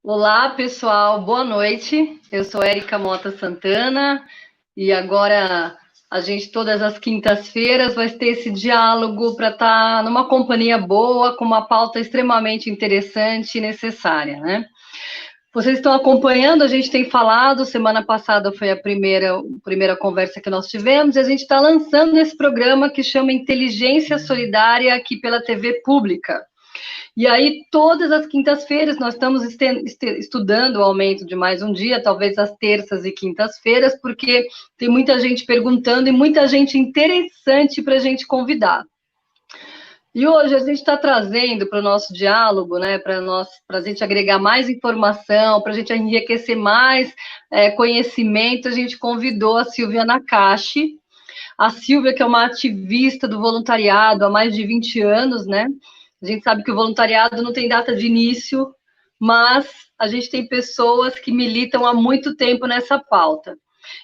Olá, pessoal, boa noite. Eu sou Érica Mota Santana e agora a gente, todas as quintas-feiras, vai ter esse diálogo para estar numa companhia boa, com uma pauta extremamente interessante e necessária, né? Vocês estão acompanhando, a gente tem falado, semana passada foi a primeira conversa que nós tivemos, e a gente está lançando esse programa que chama Inteligência Solidária aqui pela TV Pública. E aí, todas as quintas-feiras, nós estamos estudando o aumento de mais um dia, talvez às terças e quintas-feiras, porque tem muita gente perguntando e muita gente interessante para a gente convidar. E hoje a gente está trazendo para o nosso diálogo, né, para a gente agregar mais informação, para a gente enriquecer mais conhecimento, a gente convidou a Silvia Nakashi. A Silvia, que é uma ativista do voluntariado há mais de 20 anos, né? A gente sabe que o voluntariado não tem data de início, mas a gente tem pessoas que militam há muito tempo nessa pauta.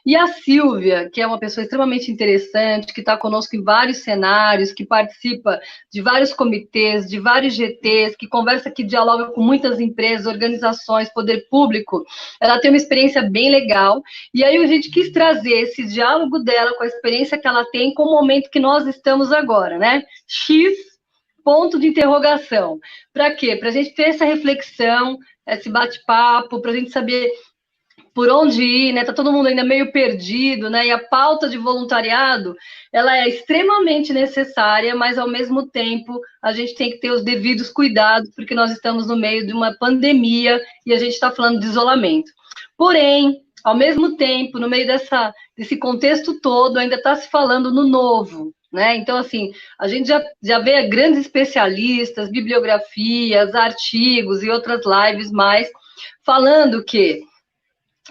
E a Silvia, que é uma pessoa extremamente interessante, que está conosco em vários cenários, que participa de vários comitês, de vários GTs, que conversa, que dialoga com muitas empresas, organizações, poder público, ela tem uma experiência bem legal. E aí a gente quis trazer esse diálogo dela com a experiência que ela tem com o momento que nós estamos agora, né? X ponto de interrogação. Para quê? Para a gente ter essa reflexão, esse bate-papo, para a gente saber por onde ir, né? Tá todo mundo ainda meio perdido, né? E a pauta de voluntariado, ela é extremamente necessária, mas ao mesmo tempo a gente tem que ter os devidos cuidados, porque nós estamos no meio de uma pandemia e a gente está falando de isolamento. Porém, ao mesmo tempo, no meio desse contexto todo, ainda está se falando no novo, né? Então, assim, a gente já vê grandes especialistas, bibliografias, artigos e outras lives mais falando que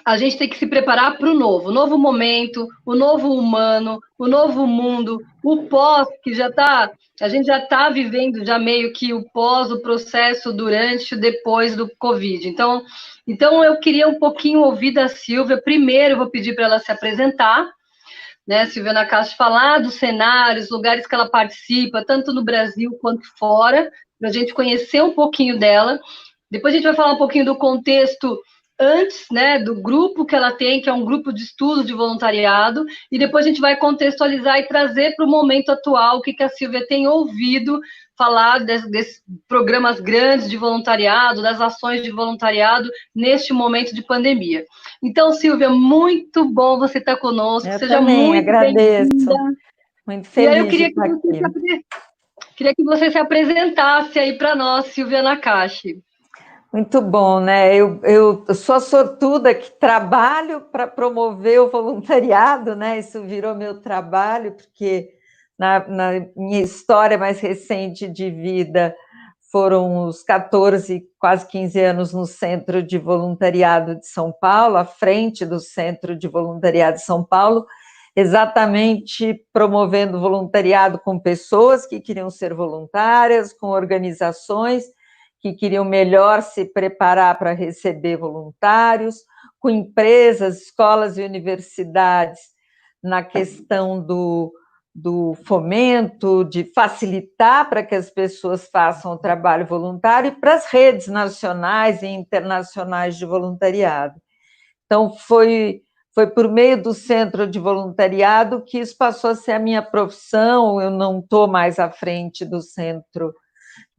a gente tem que se preparar para o novo momento, o novo humano, o novo mundo, o pós, que a gente já está vivendo já meio que o pós, o processo durante e depois do Covid. Então, eu queria um pouquinho ouvir da Silvia. Primeiro, eu vou pedir para ela se apresentar, né, Silvia Nakashi, falar dos cenários, lugares que ela participa, tanto no Brasil quanto fora, para a gente conhecer um pouquinho dela. Depois a gente vai falar um pouquinho do contexto antes, né, do grupo que ela tem, que é um grupo de estudo de voluntariado, e depois a gente vai contextualizar e trazer para o momento atual o que a Silvia tem ouvido falar desses programas grandes de voluntariado, das ações de voluntariado neste momento de pandemia. Então, Silvia, muito bom você estar conosco, Eu seja também muito bem-vinda. agradeço, muito E aí eu feliz de estar queria que você se apresentasse aí para nós, Silvia Nakashi. Muito bom, né? Eu sou a sortuda que trabalho para promover o voluntariado, né? Isso virou meu trabalho, porque na minha história mais recente de vida foram os 14, quase 15 anos no Centro de Voluntariado de São Paulo, à frente do Centro de Voluntariado de São Paulo, exatamente promovendo voluntariado com pessoas que queriam ser voluntárias, com organizações que queriam melhor se preparar para receber voluntários, com empresas, escolas e universidades na questão do fomento, de facilitar para que as pessoas façam o trabalho voluntário, e para as redes nacionais e internacionais de voluntariado. Então, foi por meio do Centro de Voluntariado que isso passou a ser a minha profissão. Eu não estou mais à frente do Centro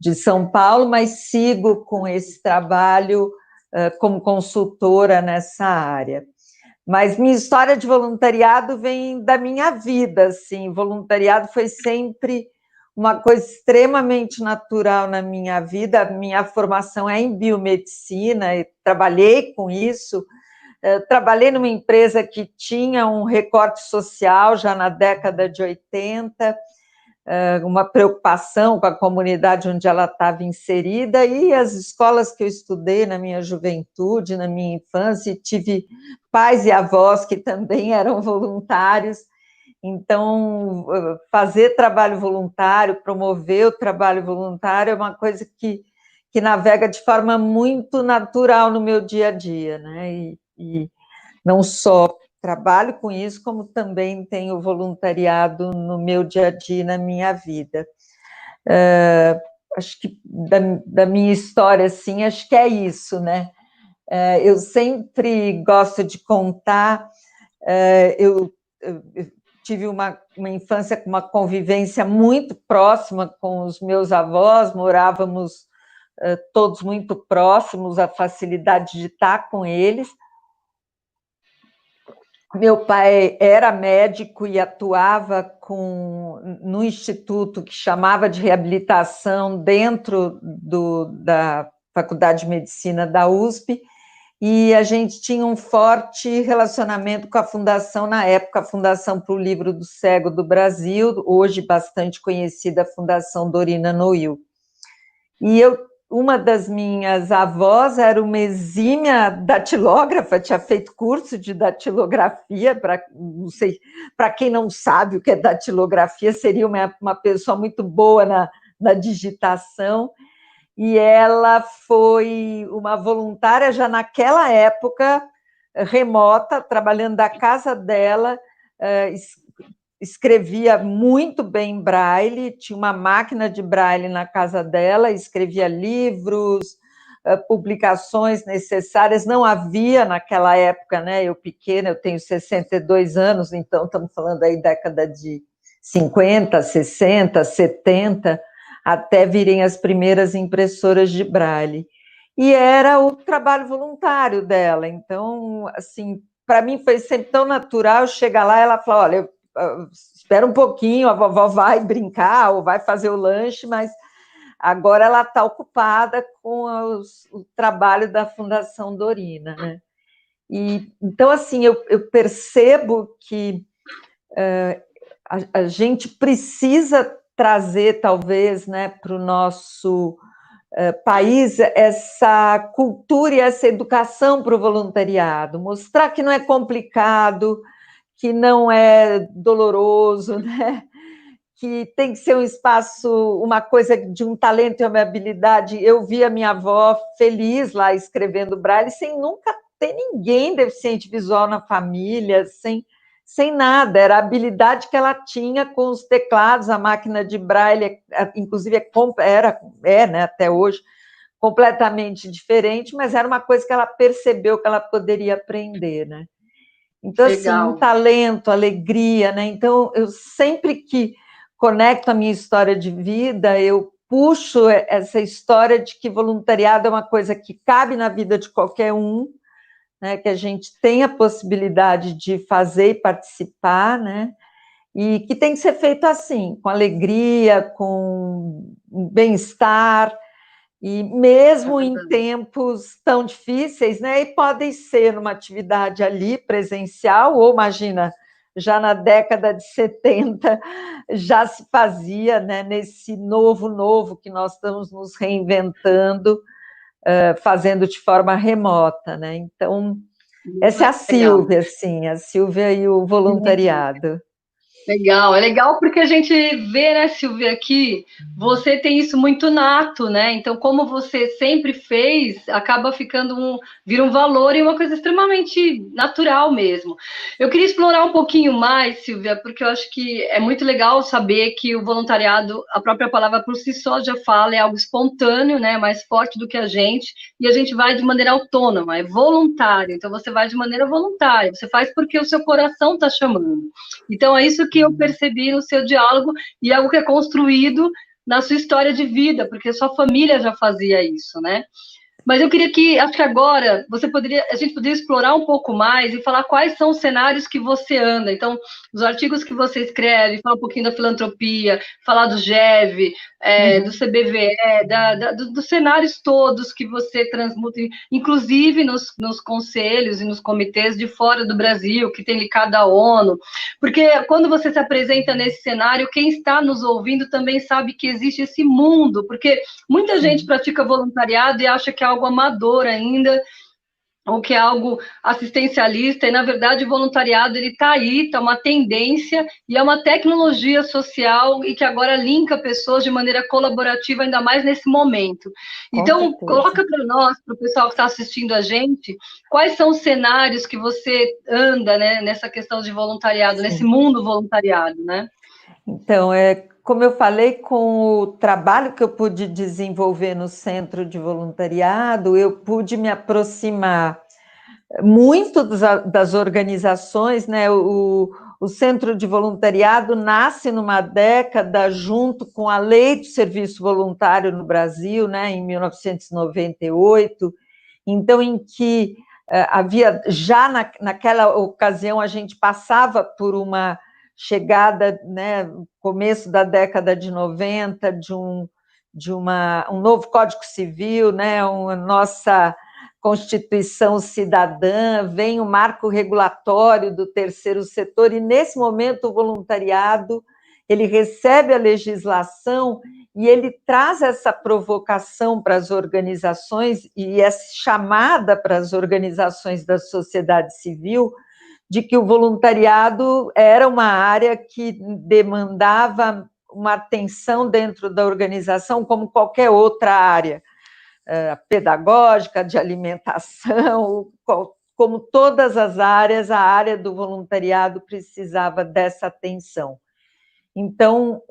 de São Paulo, mas sigo com esse trabalho como consultora nessa área. Mas minha história de voluntariado vem da minha vida, assim. Voluntariado foi sempre uma coisa extremamente natural na minha vida. A minha formação é em biomedicina, e trabalhei com isso. Trabalhei numa empresa que tinha um recorte social já na década de 80, uma preocupação com a comunidade onde ela estava inserida, e as escolas que eu estudei na minha juventude, na minha infância, e tive pais e avós que também eram voluntários. Então, fazer trabalho voluntário, promover o trabalho voluntário é uma coisa que navega de forma muito natural no meu dia a dia, né? E não só trabalho com isso, como também tenho voluntariado no meu dia a dia, na minha vida. Acho que da minha história, assim, acho que é isso, né? Eu sempre gosto de contar, eu tive uma infância com uma convivência muito próxima com os meus avós, morávamos todos muito próximos, a facilidade de estar com eles. Meu pai era médico e atuava no instituto que chamava de reabilitação dentro da Faculdade de Medicina da USP, e a gente tinha um forte relacionamento com a fundação, na época, a Fundação para o Livro do Cego do Brasil, hoje bastante conhecida, a Fundação Dorina Noil. E uma das minhas avós era uma exímia datilógrafa, tinha feito curso de datilografia, não sei, para quem não sabe o que é datilografia, seria uma pessoa muito boa na digitação, e ela foi uma voluntária já naquela época, remota, trabalhando da casa dela, escrevia muito bem braille, tinha uma máquina de braille na casa dela, escrevia livros, publicações necessárias, não havia naquela época, né, eu pequena, eu tenho 62 anos, então estamos falando aí década de 50, 60, 70, até virem as primeiras impressoras de braille. E era o trabalho voluntário dela, então, assim, para mim foi sempre tão natural chegar lá e ela falar, olha, espera um pouquinho, a vovó vai brincar ou vai fazer o lanche, mas agora ela está ocupada com o trabalho da Fundação Dorina, né? E, então, assim, eu percebo que a gente precisa trazer, talvez, né, para o nosso país essa cultura e essa educação para o voluntariado, mostrar que não é complicado, que não é doloroso, né? Que tem que ser um espaço, uma coisa de um talento e uma habilidade. Eu vi a minha avó feliz lá escrevendo braille, sem nunca ter ninguém deficiente visual na família, sem nada, era a habilidade que ela tinha com os teclados, a máquina de braille, inclusive né, até hoje, completamente diferente, mas era uma coisa que ela percebeu que ela poderia aprender, né? Então, assim, um talento, alegria, né? Então, eu sempre que conecto a minha história de vida, eu puxo essa história de que voluntariado é uma coisa que cabe na vida de qualquer um, né? Que a gente tem a possibilidade de fazer e participar, né? E que tem que ser feito assim, com alegria, com bem-estar, e mesmo em tempos tão difíceis, né, e podem ser numa atividade ali presencial, ou imagina, já na década de 70 já se fazia, né, nesse novo que nós estamos nos reinventando, fazendo de forma remota, né? Então, essa é a Sílvia, sim, a Sílvia e o voluntariado. Legal, é legal porque a gente vê, né, Silvia, aqui você tem isso muito nato, né? Então, como você sempre fez, acaba vira um valor e uma coisa extremamente natural mesmo. Eu queria explorar um pouquinho mais, Silvia, porque eu acho que é muito legal saber que o voluntariado, a própria palavra por si só já fala, é algo espontâneo, né? Mais forte do que a gente, e a gente vai de maneira autônoma, é voluntário. Então, você vai de maneira voluntária, você faz porque o seu coração está chamando. Então, é isso que eu percebi no seu diálogo e algo que é construído na sua história de vida, porque sua família já fazia isso, né? Mas eu queria acho que agora a gente poderia explorar um pouco mais e falar quais são os cenários que você anda. Então, os artigos que você escreve, falar um pouquinho da filantropia, falar do GEV, do CBVE, dos cenários todos que você transmuta, inclusive nos conselhos e nos comitês de fora do Brasil, que tem ligado à ONU. Porque quando você se apresenta nesse cenário, quem está nos ouvindo também sabe que existe esse mundo, porque muita gente pratica voluntariado e acha que é algo amador ainda, ou que é algo assistencialista, e na verdade o voluntariado ele está aí, está uma tendência, e é uma tecnologia social, e que agora linka pessoas de maneira colaborativa, ainda mais nesse momento. Então, coloca para nós, para o pessoal que está assistindo a gente, quais são os cenários que você anda, né, nessa questão de voluntariado, nesse mundo voluntariado, né? Então, como eu falei, com o trabalho que eu pude desenvolver no Centro de Voluntariado, eu pude me aproximar muito das organizações, né? O Centro de Voluntariado nasce numa década junto com a Lei do Serviço Voluntário no Brasil, né, em 1998, então em que havia, já naquela ocasião, a gente passava por uma chegada, né, começo da década de 90, de um novo Código Civil, né, nossa Constituição Cidadã, vem o marco regulatório do terceiro setor, e nesse momento o voluntariado, ele recebe a legislação e ele traz essa provocação para as organizações e essa chamada para as organizações da sociedade civil de que o voluntariado era uma área que demandava uma atenção dentro da organização como qualquer outra área, pedagógica, de alimentação, como todas as áreas, a área do voluntariado precisava dessa atenção. Então,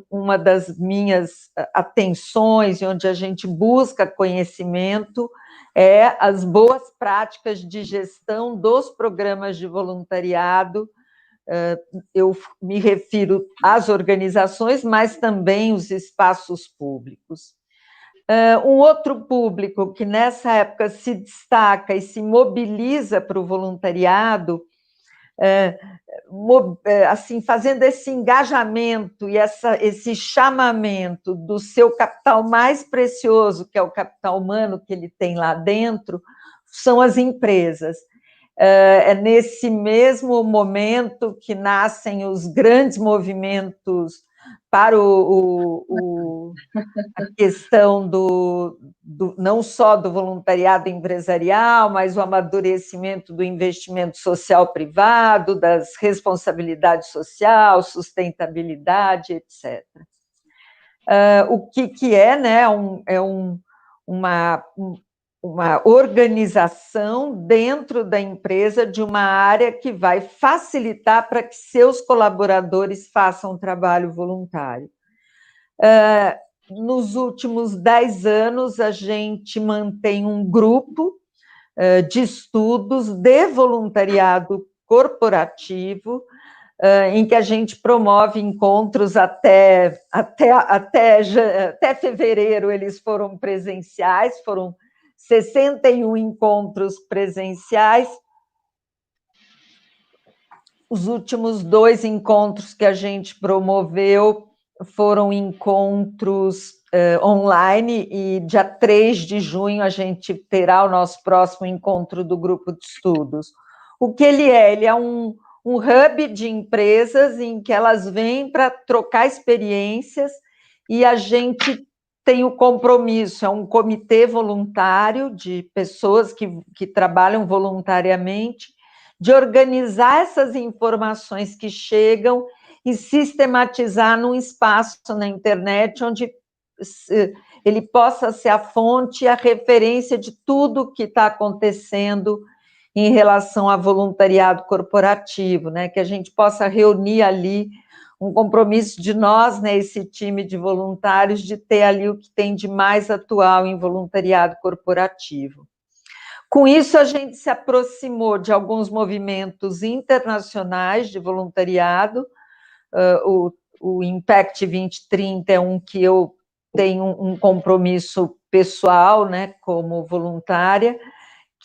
uma das minhas atenções, onde a gente busca conhecimento, é as boas práticas de gestão dos programas de voluntariado. Eu me refiro às organizações, mas também os espaços públicos. Um outro público que nessa época se destaca e se mobiliza para o voluntariado, assim, fazendo esse engajamento e esse chamamento do seu capital mais precioso, que é o capital humano que ele tem lá dentro, são as empresas. É nesse mesmo momento que nascem os grandes movimentos para a questão não só do voluntariado empresarial, mas o amadurecimento do investimento social privado, das responsabilidades social, sustentabilidade, etc. O que é, né? Uma organização dentro da empresa de uma área que vai facilitar para que seus colaboradores façam trabalho voluntário. Nos últimos 10 anos, a gente mantém um grupo de estudos de voluntariado corporativo, em que a gente promove encontros até fevereiro, eles foram presenciais, foram 61 encontros presenciais. Os últimos 2 encontros que a gente promoveu foram encontros online, e dia 3 de junho a gente terá o nosso próximo encontro do grupo de estudos. O que ele é? Ele é um hub de empresas em que elas vêm para trocar experiências, e a gente tem o compromisso, é um comitê voluntário de pessoas que trabalham voluntariamente, de organizar essas informações que chegam e sistematizar num espaço na internet onde ele possa ser a fonte e a referência de tudo que está acontecendo em relação a voluntariado corporativo, né? Que a gente possa reunir ali um compromisso de nós, né, esse time de voluntários, de ter ali o que tem de mais atual em voluntariado corporativo. Com isso, a gente se aproximou de alguns movimentos internacionais de voluntariado. O Impact 2030 é um que eu tenho um compromisso pessoal, né, como voluntária,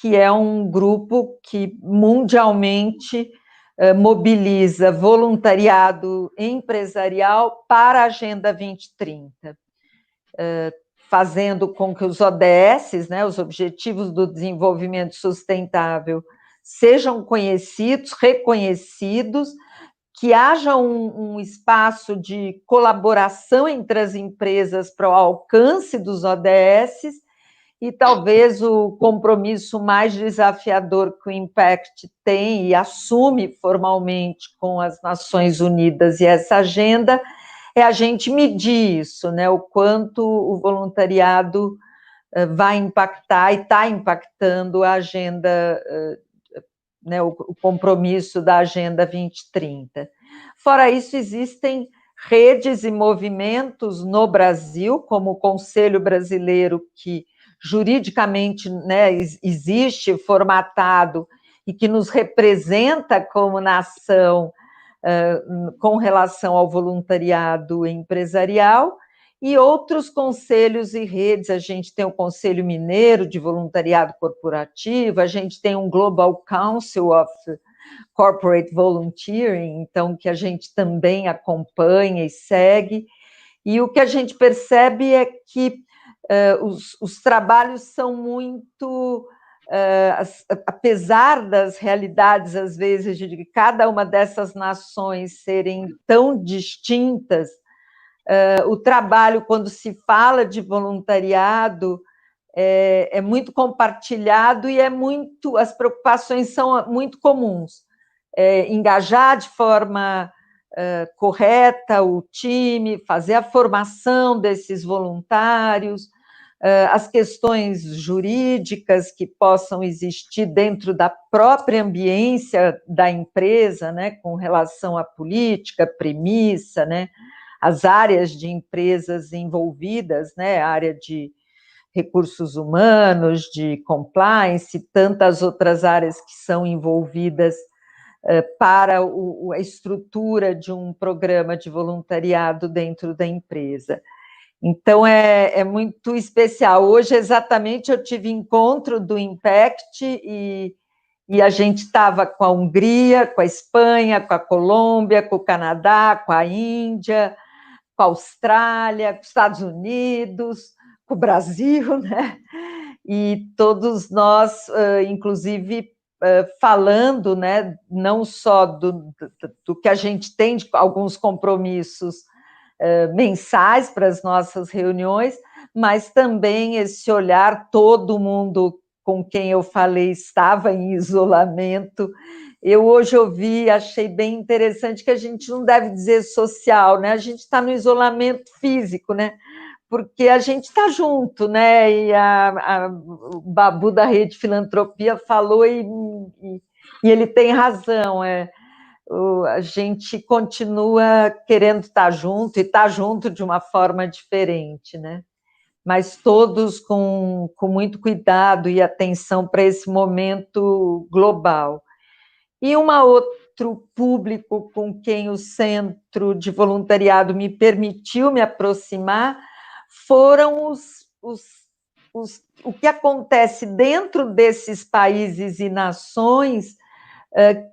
que é um grupo que mundialmente mobiliza voluntariado empresarial para a Agenda 2030, fazendo com que os ODS, né, os Objetivos do Desenvolvimento Sustentável, sejam conhecidos, reconhecidos, que haja um espaço de colaboração entre as empresas para o alcance dos ODS, e talvez o compromisso mais desafiador que o Impact tem e assume formalmente com as Nações Unidas e essa agenda é a gente medir isso, né? O quanto o voluntariado vai impactar e está impactando a agenda, né, o compromisso da Agenda 2030. Fora isso, existem redes e movimentos no Brasil, como o Conselho Brasileiro, que juridicamente, né, existe, formatado, e que nos representa como nação com relação ao voluntariado empresarial, e outros conselhos e redes. A gente tem o Conselho Mineiro de Voluntariado Corporativo, a gente tem um Global Council of Corporate Volunteering, então, que a gente também acompanha e segue, e o que a gente percebe é que os trabalhos são muito, apesar das realidades, às vezes, de cada uma dessas nações serem tão distintas, o trabalho, quando se fala de voluntariado, é muito compartilhado e as preocupações são muito comuns. Engajar de forma correta o time, fazer a formação desses voluntários, as questões jurídicas que possam existir dentro da própria ambiência da empresa, né, com relação à política, premissa, né, as áreas de empresas envolvidas, né, a área de recursos humanos, de compliance, tantas outras áreas que são envolvidas para a estrutura de um programa de voluntariado dentro da empresa. Então, é muito especial. Hoje, exatamente, eu tive encontro do Impact e a gente estava com a Hungria, com a Espanha, com a Colômbia, com o Canadá, com a Índia, com a Austrália, com os Estados Unidos, com o Brasil, né? E todos nós, inclusive, falando, né, não só do que a gente tem de alguns compromissos mensais para as nossas reuniões, mas também esse olhar, todo mundo com quem eu falei estava em isolamento. Eu hoje ouvi, achei bem interessante que a gente não deve dizer social, né? A gente está no isolamento físico, né? Porque a gente está junto, né? E o Babu da Rede Filantropia falou e ele tem razão, a gente continua querendo estar junto e estar junto de uma forma diferente, né? Mas todos com muito cuidado e atenção para esse momento global. E outro público com quem o Centro de Voluntariado me permitiu me aproximar foram o que acontece dentro desses países e nações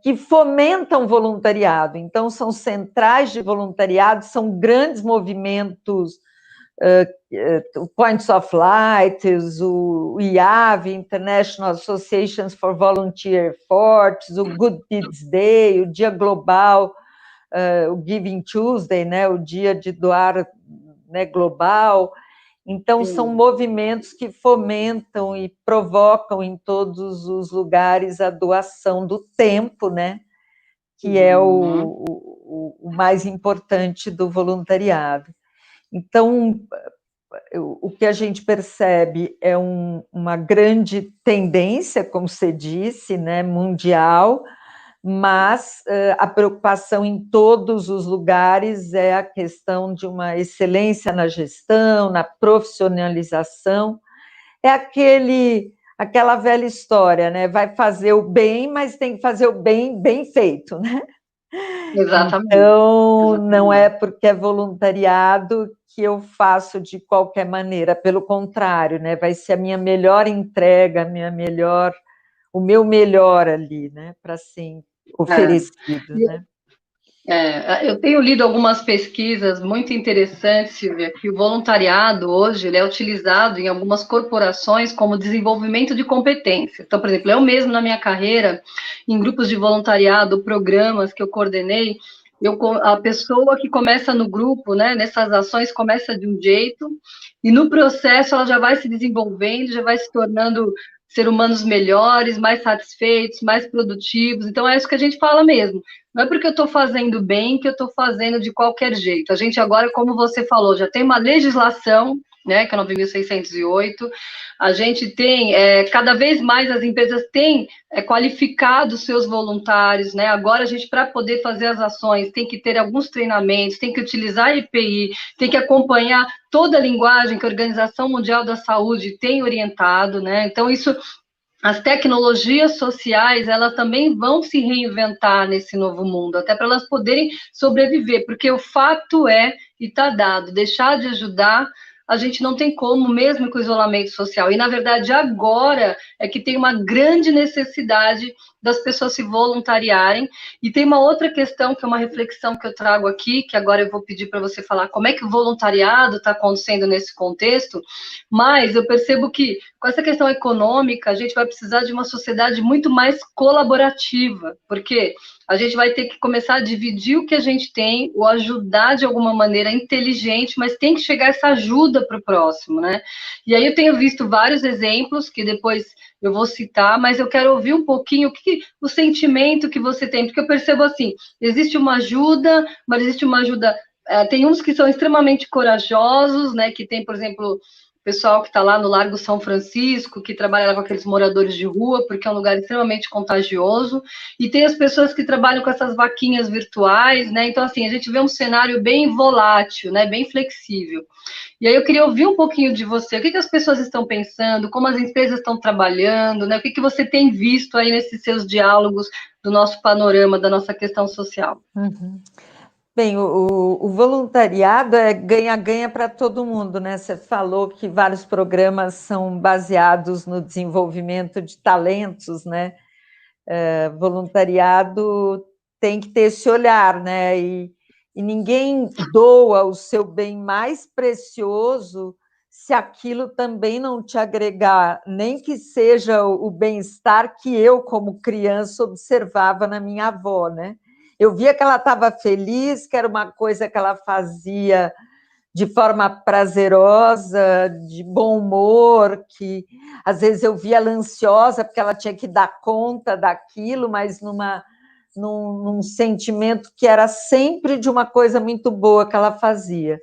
que fomentam voluntariado. Então, são centrais de voluntariado, são grandes movimentos, o Points of Light, o IAV, International Associations for Volunteer Efforts, o Good Deeds Day, o Dia Global, o Giving Tuesday, né, o Dia de Doar, né, global. Então, são movimentos que fomentam e provocam em todos os lugares a doação do tempo, né? Que é o mais importante do voluntariado. Então, o que a gente percebe é uma grande tendência, como você disse, né, mundial, mas a preocupação em todos os lugares é a questão de uma excelência na gestão, na profissionalização. É aquela velha história, né? Vai fazer o bem, mas tem que fazer o bem bem feito, né? Exatamente. Então, não é porque é voluntariado que eu faço de qualquer maneira, pelo contrário, né? Vai ser a minha melhor entrega, o meu melhor ali, né? Para ser oferecido, né? Eu tenho lido algumas pesquisas muito interessantes, Silvia, que o voluntariado hoje ele é utilizado em algumas corporações como desenvolvimento de competência. Então, por exemplo, eu mesmo na minha carreira, em grupos de voluntariado, programas que eu coordenei, a pessoa que começa no grupo, né, nessas ações, começa de um jeito, e no processo ela já vai se desenvolvendo, já vai se tornando ser humanos melhores, mais satisfeitos, mais produtivos. Então, é isso que a gente fala mesmo. Não é porque eu estou fazendo bem que eu estou fazendo de qualquer jeito. A gente agora, como você falou, já tem uma legislação né, que é 9.608. A gente tem, cada vez mais as empresas têm qualificado seus voluntários, né? Agora a gente, para poder fazer as ações, tem que ter alguns treinamentos, tem que utilizar a EPI, tem que acompanhar toda a linguagem que a Organização Mundial da Saúde tem orientado, né? Então, isso, as tecnologias sociais, elas também vão se reinventar nesse novo mundo, até para elas poderem sobreviver, porque o fato é, e está dado, deixar de ajudar, a gente não tem como, mesmo com o isolamento social. E, na verdade, agora é que tem uma grande necessidade das pessoas se voluntariarem. E tem uma outra questão, que é uma reflexão que eu trago aqui, que agora eu vou pedir para você falar como é que o voluntariado está acontecendo nesse contexto, mas eu percebo que, com essa questão econômica, a gente vai precisar de uma sociedade muito mais colaborativa, porque a gente vai ter que começar a dividir o que a gente tem, ou ajudar de alguma maneira inteligente, mas tem que chegar essa ajuda para o próximo, né? E aí eu tenho visto vários exemplos, que depois eu vou citar, mas eu quero ouvir um pouquinho o sentimento que você tem, porque eu percebo assim, existe uma ajuda, mas existe uma ajuda... tem uns que são extremamente corajosos, né? Que tem, por exemplo, pessoal que está lá no Largo São Francisco, que trabalha lá com aqueles moradores de rua, porque é um lugar extremamente contagioso, e tem as pessoas que trabalham com essas vaquinhas virtuais, né? Então, assim, a gente vê um cenário bem volátil, né? Bem flexível. E aí eu queria ouvir um pouquinho de você, o que as pessoas estão pensando, como as empresas estão trabalhando, né? O que você tem visto aí nesses seus diálogos do nosso panorama, da nossa questão social? Uhum. Bem, o voluntariado é ganha-ganha para todo mundo, né? Você falou que vários programas são baseados no desenvolvimento de talentos, né? Voluntariado tem que ter esse olhar, né? E ninguém doa o seu bem mais precioso se aquilo também não te agregar, nem que seja o bem-estar que eu, como criança, observava na minha avó, né? Eu via que ela estava feliz, que era uma coisa que ela fazia de forma prazerosa, de bom humor, que às vezes eu via ela ansiosa porque ela tinha que dar conta daquilo, mas num sentimento que era sempre de uma coisa muito boa que ela fazia.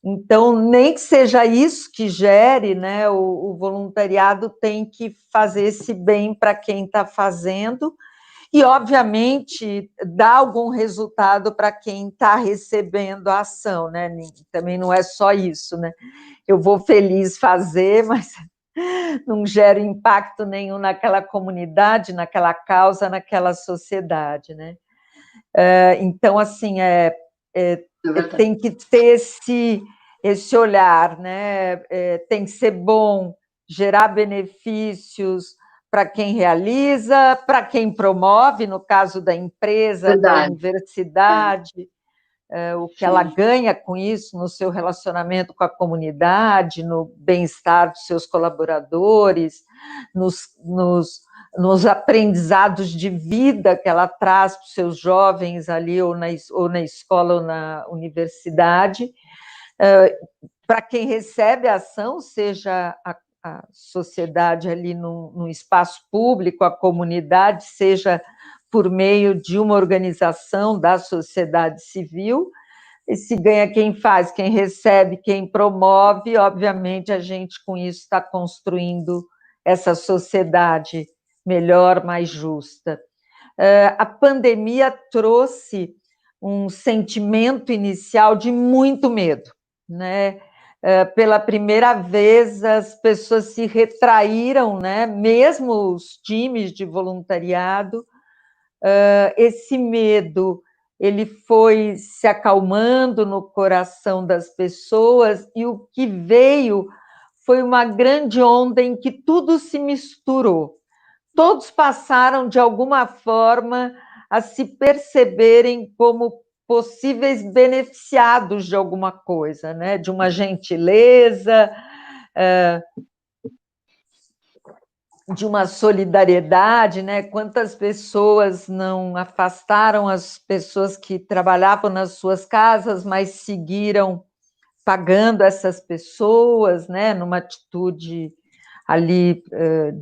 Então, nem que seja isso que gere, né, o voluntariado tem que fazer esse bem para quem está fazendo, e, obviamente, dá algum resultado para quem está recebendo a ação, né? Também não é só isso, né? Eu vou feliz fazer, mas não gera impacto nenhum naquela comunidade, naquela causa, naquela sociedade, né? Então, assim, tem que ter esse olhar, né? Tem que ser bom, gerar benefícios para quem realiza, para quem promove, no caso da empresa, da universidade, o que ela ganha com isso no seu relacionamento com a comunidade, no bem-estar dos seus colaboradores, nos aprendizados de vida que ela traz para os seus jovens ali, ou na escola ou na universidade. Para quem recebe a ação, seja a sociedade ali no espaço público, a comunidade, seja por meio de uma organização da sociedade civil, e se ganha quem faz, quem recebe, quem promove, obviamente a gente com isso está construindo essa sociedade melhor, mais justa. A pandemia trouxe um sentimento inicial de muito medo, né? Pela primeira vez, as pessoas se retraíram, né? Mesmo os times de voluntariado, esse medo ele foi se acalmando no coração das pessoas, e o que veio foi uma grande onda em que tudo se misturou. Todos passaram, de alguma forma, a se perceberem como possíveis beneficiados de alguma coisa, né? De uma gentileza, de uma solidariedade, né? Quantas pessoas não afastaram as pessoas que trabalhavam nas suas casas, mas seguiram pagando essas pessoas, né? Numa atitude ali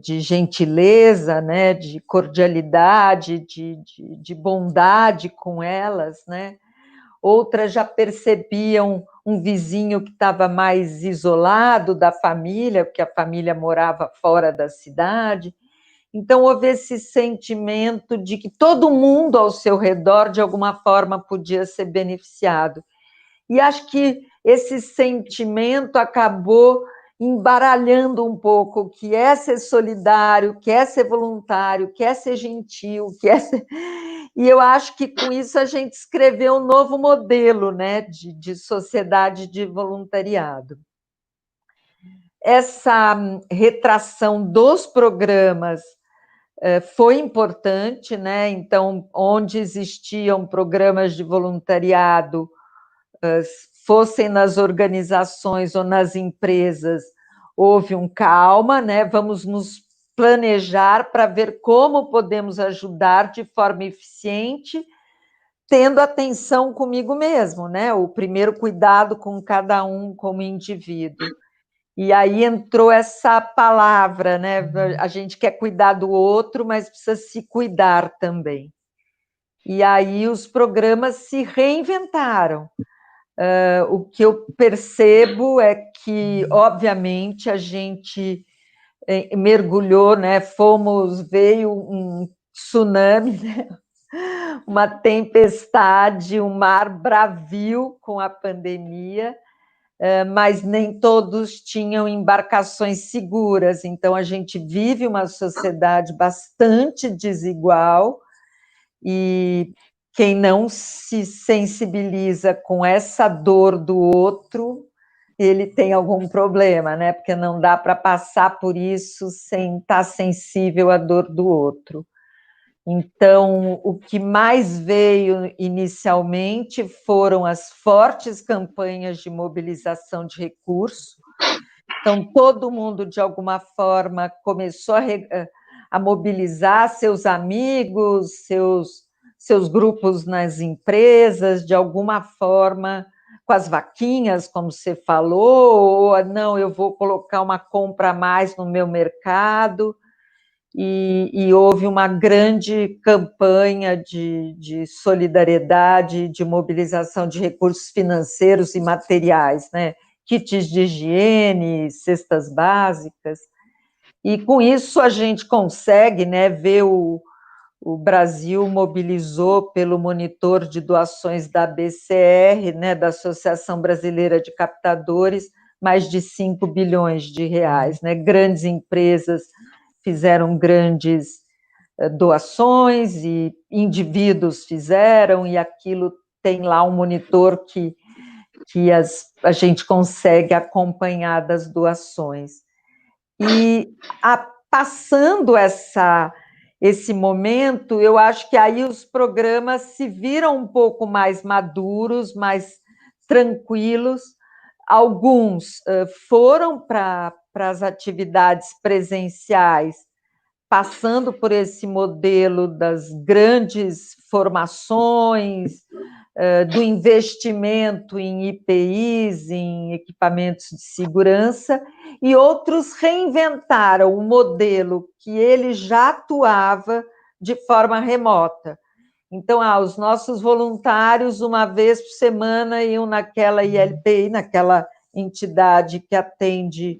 de gentileza, né? De cordialidade, de bondade com elas, né? outras já percebiam um vizinho que estava mais isolado da família, porque a família morava fora da cidade. Então, houve esse sentimento de que todo mundo ao seu redor, de alguma forma, podia ser beneficiado. E acho que esse sentimento acabou embaralhando um pouco o que é ser solidário, o que é ser voluntário, o que é ser gentil, o que é ser... E eu acho que com isso a gente escreveu um novo modelo, né, de sociedade de voluntariado. Essa retração dos programas foi importante, né? Então, onde existiam programas de voluntariado, fossem nas organizações ou nas empresas, houve um calma, né? Vamos nos planejar para ver como podemos ajudar de forma eficiente, tendo atenção comigo mesmo, né? O primeiro cuidado com cada um como indivíduo. E aí entrou essa palavra, né? A gente quer cuidar do outro, mas precisa se cuidar também. E aí os programas se reinventaram. O que eu percebo é que, obviamente, a gente mergulhou, né? Veio um tsunami, né? Uma tempestade, um mar bravio com a pandemia, mas nem todos tinham embarcações seguras. Então, a gente vive uma sociedade bastante desigual e quem não se sensibiliza com essa dor do outro, ele tem algum problema, né? Porque não dá para passar por isso sem estar sensível à dor do outro. Então, o que mais veio inicialmente foram as fortes campanhas de mobilização de recursos. Então, todo mundo, de alguma forma, começou a mobilizar seus amigos, seus grupos nas empresas, de alguma forma, com as vaquinhas, como você falou, ou não, eu vou colocar uma compra a mais no meu mercado. E houve uma grande campanha de solidariedade, de mobilização de recursos financeiros e materiais, né? Kits de higiene, cestas básicas, e com isso a gente consegue, né, ver o Brasil mobilizou pelo monitor de doações da BCR, né, da Associação Brasileira de Captadores, mais de 5 bilhões de reais, né? Grandes empresas fizeram grandes doações e indivíduos fizeram, e aquilo tem lá um monitor que a gente consegue acompanhar das doações. E passando esse momento, eu acho que aí os programas se viram um pouco mais maduros, mais tranquilos. Alguns foram para as atividades presenciais, passando por esse modelo das grandes formações, do investimento em IPIs, em equipamentos de segurança, e outros reinventaram o modelo que ele já atuava de forma remota. Então, os nossos voluntários, uma vez por semana, iam naquela ILPI, naquela entidade que atende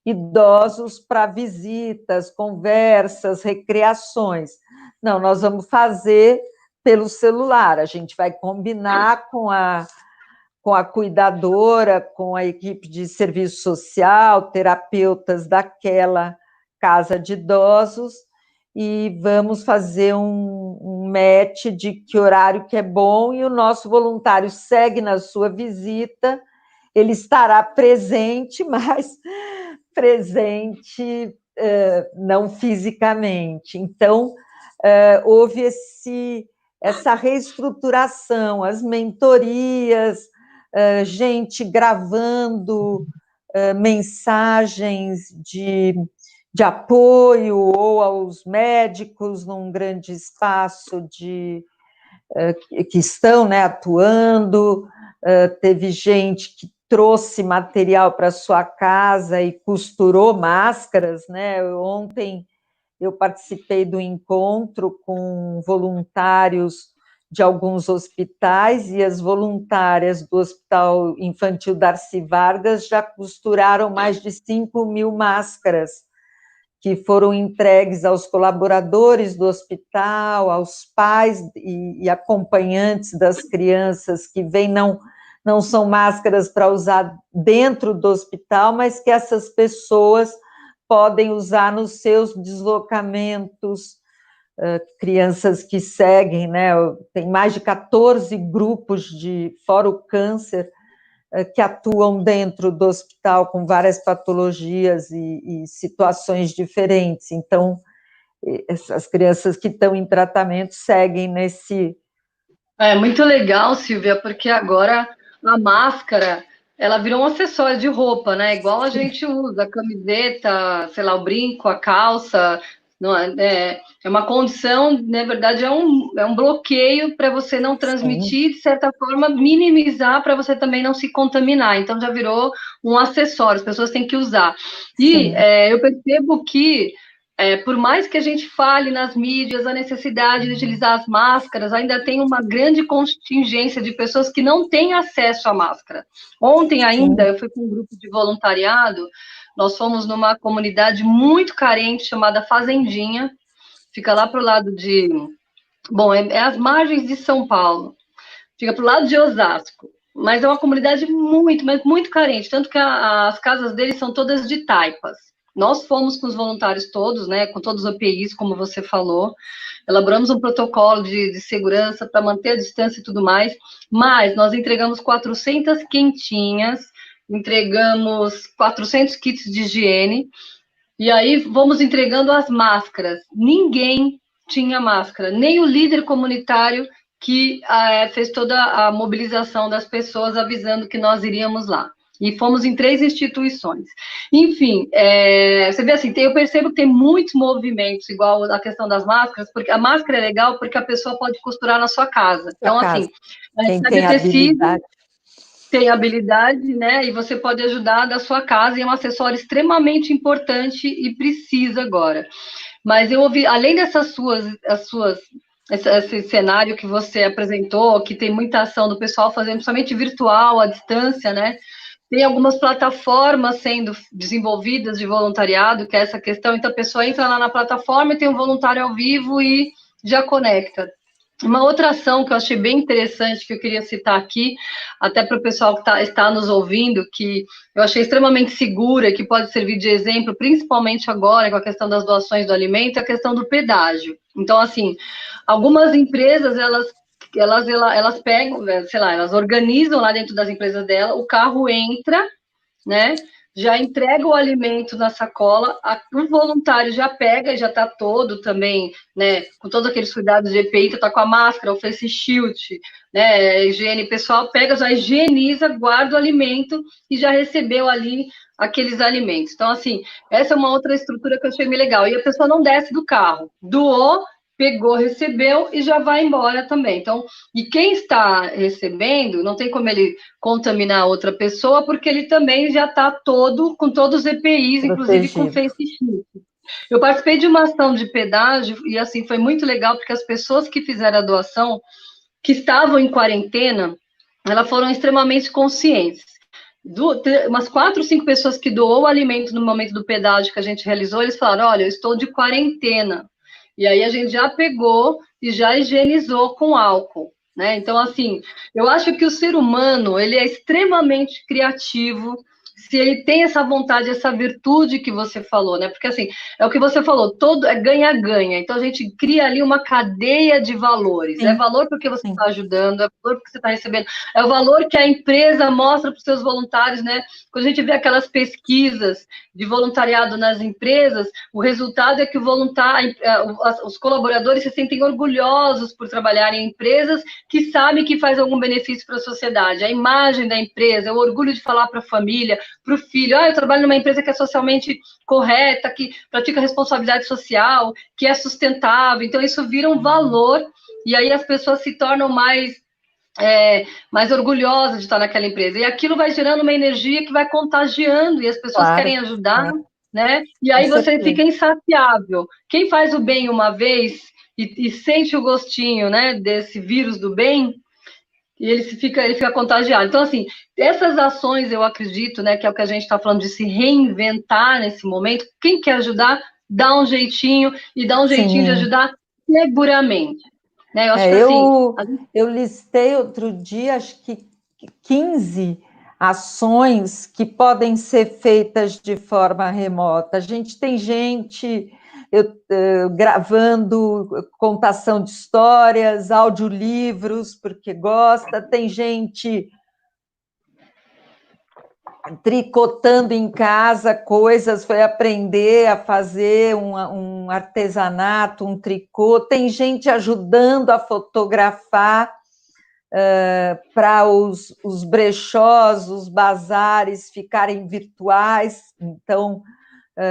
idosos, para visitas, conversas, recreações. Não, nós vamos fazer pelo celular, a gente vai combinar com a cuidadora, com a equipe de serviço social, terapeutas daquela casa de idosos, e vamos fazer um match de que horário que é bom, e o nosso voluntário segue na sua visita, ele estará presente, mas presente não fisicamente. Então, houve essa reestruturação, as mentorias, gente gravando mensagens de apoio ou aos médicos num grande espaço que estão, né, atuando. Teve gente que trouxe material para sua casa e costurou máscaras, né? Ontem eu participei do encontro com voluntários de alguns hospitais, e as voluntárias do Hospital Infantil Darcy Vargas já costuraram mais de 5.000 máscaras, que foram entregues aos colaboradores do hospital, aos pais e acompanhantes das crianças que vêm, não são máscaras para usar dentro do hospital, mas que essas pessoas podem usar nos seus deslocamentos, crianças que seguem, né? Tem mais de 14 grupos fora o câncer, que atuam dentro do hospital com várias patologias e situações diferentes. Então, essas crianças que estão em tratamento seguem nesse... É muito legal, Silvia, porque agora a máscara, ela virou um acessório de roupa, né? Igual a gente usa a camiseta, sei lá, o brinco, a calça. Não é uma condição, na verdade, é um bloqueio para você não transmitir, de certa forma, minimizar para você também não se contaminar. Então, já virou um acessório, as pessoas têm que usar. E eu percebo que, por mais que a gente fale nas mídias a necessidade de utilizar as máscaras, ainda tem uma grande contingência de pessoas que não têm acesso à máscara. Ontem ainda, eu fui com um grupo de voluntariado. Nós fomos numa comunidade muito carente, chamada Fazendinha, fica lá para o lado de... Bom, é as margens de São Paulo, fica para o lado de Osasco, mas é uma comunidade muito, mas muito carente, tanto que as casas deles são todas de taipas. Nós fomos com os voluntários todos, né, com todos os EPIs, como você falou, elaboramos um protocolo de segurança para manter a distância e tudo mais, mas nós entregamos 400 quentinhas, entregamos 400 kits de higiene, e aí vamos entregando as máscaras. Ninguém tinha máscara, nem o líder comunitário que fez toda a mobilização das pessoas avisando que nós iríamos lá. E fomos em 3 instituições. Enfim, você vê assim, eu percebo que tem muitos movimentos, igual a questão das máscaras, porque a máscara é legal porque a pessoa pode costurar na sua casa. Então, assim, quem tem habilidade. Tem habilidade, né? E você pode ajudar da sua casa, e é um acessório extremamente importante e precisa agora. Mas eu ouvi, além dessas esse cenário que você apresentou, que tem muita ação do pessoal fazendo, principalmente virtual, à distância, né? Tem algumas plataformas sendo desenvolvidas de voluntariado, que é essa questão. Então, a pessoa entra lá na plataforma e tem um voluntário ao vivo e já conecta. Uma outra ação que eu achei bem interessante, que eu queria citar aqui, até para o pessoal que está nos ouvindo, que eu achei extremamente segura, que pode servir de exemplo, principalmente agora, com a questão das doações do alimento, é a questão do pedágio. Então, assim, algumas empresas, elas pegam, sei lá, elas organizam lá dentro das empresas dela, o carro entra, né? Já entrega o alimento na sacola, o voluntário já pega e já está todo também, né, com todos aqueles cuidados de EPI, está com a máscara, o face shield, né, higiene pessoal, pega, já higieniza, guarda o alimento e já recebeu ali aqueles alimentos. Então, assim, essa é uma outra estrutura que eu achei bem legal. E a pessoa não desce do carro, doou, pegou, recebeu e já vai embora também. Então, e quem está recebendo, não tem como ele contaminar outra pessoa, porque ele também já está com todos os EPIs, inclusive com face shield. Eu participei de uma ação de pedágio e, assim, foi muito legal, porque as pessoas que fizeram a doação, que estavam em quarentena, elas foram extremamente conscientes. Umas 4 ou 5 pessoas que doou o alimento no momento do pedágio que a gente realizou, eles falaram, olha, eu estou de quarentena. E aí a gente já pegou e já higienizou com álcool, né? Então, assim, eu acho que o ser humano, ele é extremamente criativo, se ele tem essa vontade, essa virtude que você falou, né? Porque, assim, é o que você falou, todo é ganha-ganha. Então, a gente cria ali uma cadeia de valores. Sim. É valor porque você está ajudando, é valor porque você está recebendo, é o valor que a empresa mostra para os seus voluntários, né? Quando a gente vê aquelas pesquisas de voluntariado nas empresas, o resultado é que os colaboradores se sentem orgulhosos por trabalhar em empresas que sabem que faz algum benefício para a sociedade. A imagem da empresa, o orgulho de falar para a família, para o filho, eu trabalho numa empresa que é socialmente correta, que pratica responsabilidade social, que é sustentável. Então, isso vira um valor, e aí as pessoas se tornam mais orgulhosas de estar naquela empresa. E aquilo vai gerando uma energia que vai contagiando, e as pessoas querem ajudar, né? E aí você fica insaciável. Quem faz o bem uma vez e sente o gostinho, né, desse vírus do bem, e ele fica contagiado. Então, assim, essas ações, eu acredito, né, que é o que a gente está falando de se reinventar nesse momento. Quem quer ajudar, dá um jeitinho, e dá um jeitinho de Sim. ajudar seguramente. Né? Eu acho É, que assim. eu listei outro dia, acho que 15 ações que podem ser feitas de forma remota. A gente tem gente gravando contação de histórias, audiolivros, porque gosta, tem gente tricotando em casa coisas, foi aprender a fazer um artesanato, um tricô, tem gente ajudando a fotografar para os brechós, os bazares ficarem virtuais, então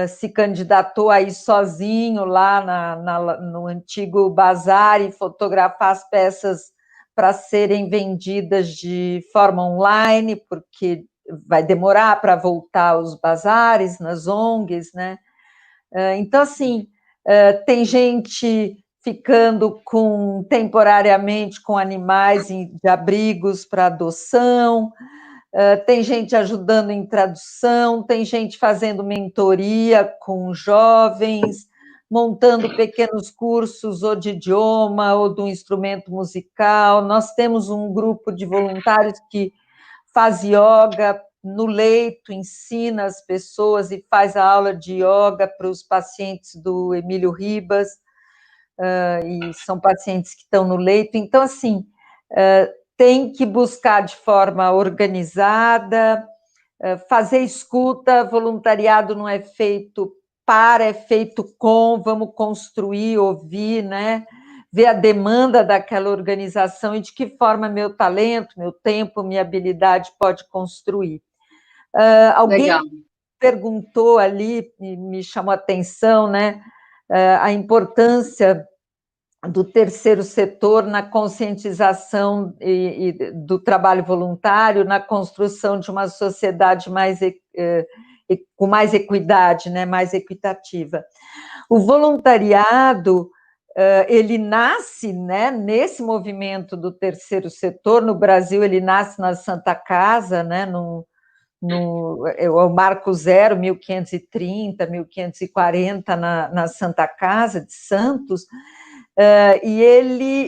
se candidatou a ir sozinho lá no antigo bazar e fotografar as peças para serem vendidas de forma online, porque vai demorar para voltar aos bazares, nas ONGs, né? Então, assim, tem gente ficando temporariamente com animais de abrigos para adoção, tem gente ajudando em tradução, tem gente fazendo mentoria com jovens, montando pequenos cursos ou de idioma ou do instrumento musical. Nós temos um grupo de voluntários que faz yoga no leito, ensina as pessoas e faz a aula de yoga para os pacientes do Emílio Ribas, e são pacientes que estão no leito. Então, assim, tem que buscar de forma organizada, fazer escuta, voluntariado não é feito para, é feito com, vamos construir, ouvir, né? Ver a demanda daquela organização e de que forma meu talento, meu tempo, minha habilidade pode construir. Alguém Legal. perguntou ali, me chamou a atenção, né? A importância do terceiro setor na conscientização do trabalho voluntário, na construção de uma sociedade com mais equidade, né, mais equitativa. O voluntariado, ele nasce, né, nesse movimento do terceiro setor. No Brasil, ele nasce na Santa Casa, né, o Marco Zero, 1530, 1540, na Santa Casa de Santos,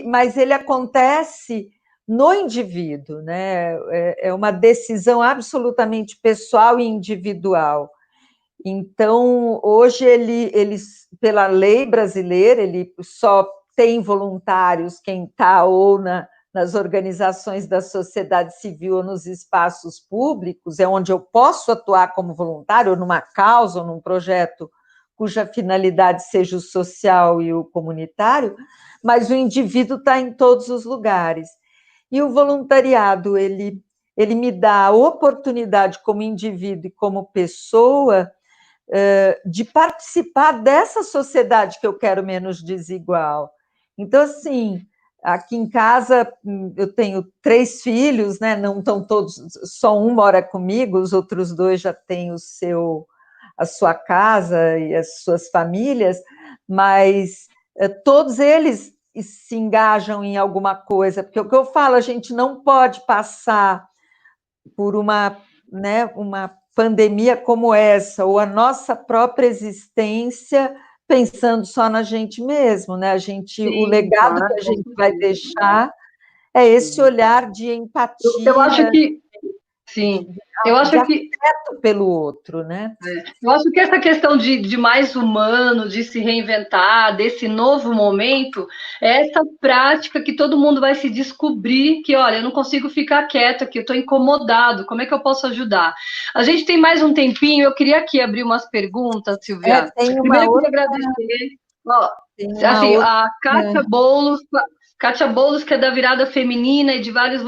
mas ele acontece no indivíduo, né? É uma decisão absolutamente pessoal e individual. Então, hoje, pela lei brasileira, ele só tem voluntários quem está ou nas organizações da sociedade civil ou nos espaços públicos, é onde eu posso atuar como voluntário, ou numa causa, ou num projeto cuja finalidade seja o social e o comunitário, mas o indivíduo está em todos os lugares. E o voluntariado, ele me dá a oportunidade, como indivíduo e como pessoa, de participar dessa sociedade que eu quero menos desigual. Então, assim, aqui em casa eu tenho 3 filhos, né? Não estão todos, só um mora comigo, os outros 2 já têm a sua casa e as suas famílias, mas todos eles se engajam em alguma coisa, porque o que eu falo, a gente não pode passar por uma pandemia como essa, ou a nossa própria existência, pensando só na gente mesmo, né? O legado Claro, que a gente vai deixar é esse olhar de eu acho empatia, que sim. Eu de acho que afeto pelo outro, né? Eu acho que essa questão de mais humano, de se reinventar, desse novo momento, é essa prática que todo mundo vai se descobrir que, olha, eu não consigo ficar quieto aqui, eu estou incomodado, como é que eu posso ajudar? A gente tem mais um tempinho, eu queria aqui abrir umas perguntas, Silvia. Tem uma Primeiro, eu queria outra. agradecer. Ó, Tem uma assim, outra. a Kátia Boulos, que é da Virada Feminina e de vários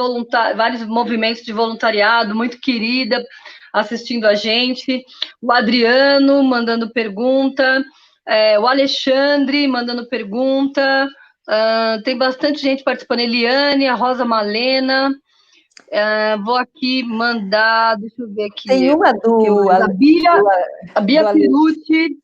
movimentos de voluntariado, muito querida, assistindo a gente. O Adriano mandando pergunta. O Alexandre mandando pergunta. Tem bastante gente participando. Eliane, a Rosa Malena. Vou aqui mandar, deixa eu ver aqui. Tem uma A Bia Perucci.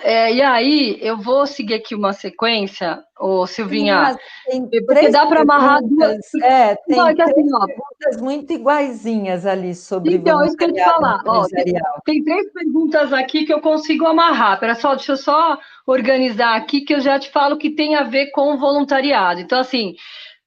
E aí eu vou seguir aqui uma sequência, ô Silvinha, Mas tem porque três dá para amarrar duas. perguntas, Não, tem é que assim, três ó, perguntas muito iguaizinhas ali sobre então, é isso que eu ia te voluntariado falar. Ó, empresarial. tem três perguntas aqui que eu consigo amarrar. Pera só, deixa eu só organizar aqui que eu já te falo que tem a ver com o voluntariado. Então, assim,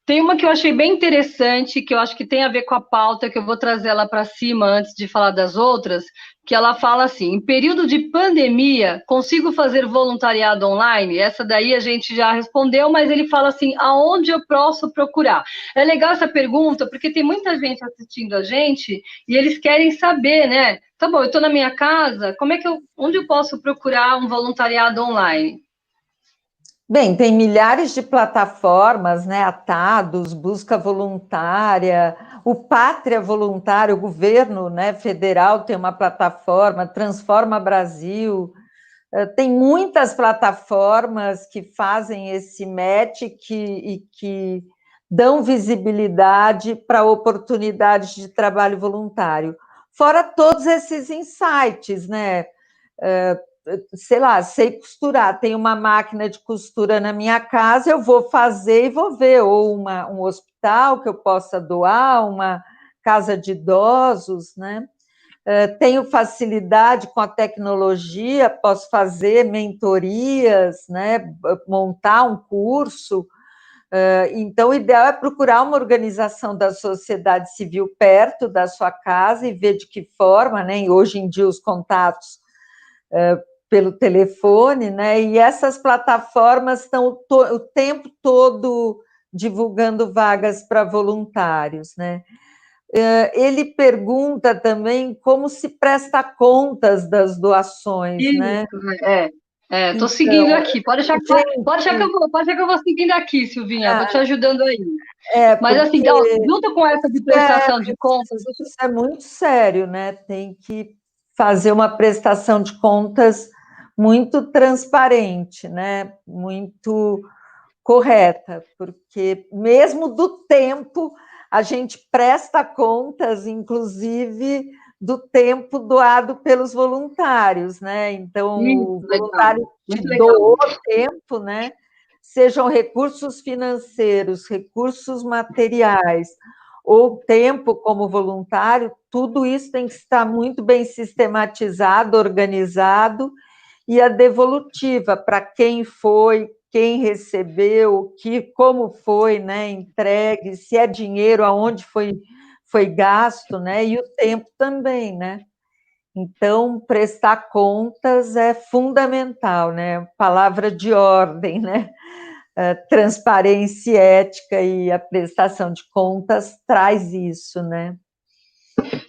tem uma que eu achei bem interessante, que eu acho que tem a ver com a pauta, que eu vou trazer ela para cima antes de falar das outras, que ela fala assim: em período de pandemia, consigo fazer voluntariado online? Essa daí a gente já respondeu, mas ele fala assim: aonde eu posso procurar? É legal essa pergunta, porque tem muita gente assistindo a gente e eles querem saber, né? Tá bom, eu estou na minha casa, onde eu posso procurar um voluntariado online? Bem, tem milhares de plataformas, né? Atados, Busca Voluntária, o Pátria Voluntária, o governo, né, federal tem uma plataforma, Transforma Brasil. Tem muitas plataformas que fazem esse match e que dão visibilidade para oportunidades de trabalho voluntário. Fora todos esses insights, né? Sei lá, sei costurar, tem uma máquina de costura na minha casa, eu vou fazer e vou ver, ou um hospital que eu possa doar, uma casa de idosos, né? Tenho facilidade com a tecnologia, posso fazer mentorias, né? Montar um curso. Então, o ideal é procurar uma organização da sociedade civil perto da sua casa e ver de que forma, né? E hoje em dia os contatos pelo telefone, né? E essas plataformas estão o tempo todo divulgando vagas para voluntários, né? Ele pergunta também como se presta contas das doações, né? Isso, tô seguindo Então, aqui. gente, Pode achar que eu vou seguindo aqui, Silvinha. Vou te ajudando aí. Mas assim, porque ó, junto com essa de prestação de contas, isso é muito sério, né? Tem que fazer uma prestação de contas muito transparente, né? Muito correta, porque mesmo do tempo a gente presta contas, inclusive do tempo doado pelos voluntários, né? Então, isso, o legal, voluntário te muito legal. doou tempo, né? Sejam recursos financeiros, recursos materiais, ou tempo como voluntário, tudo isso tem que estar muito bem sistematizado, organizado, e a devolutiva para quem foi, quem recebeu, como foi, né, entregue, se é dinheiro, aonde foi gasto, né, e o tempo também, né. Então, prestar contas é fundamental, né, palavra de ordem, né, transparência, ética e a prestação de contas traz isso, né.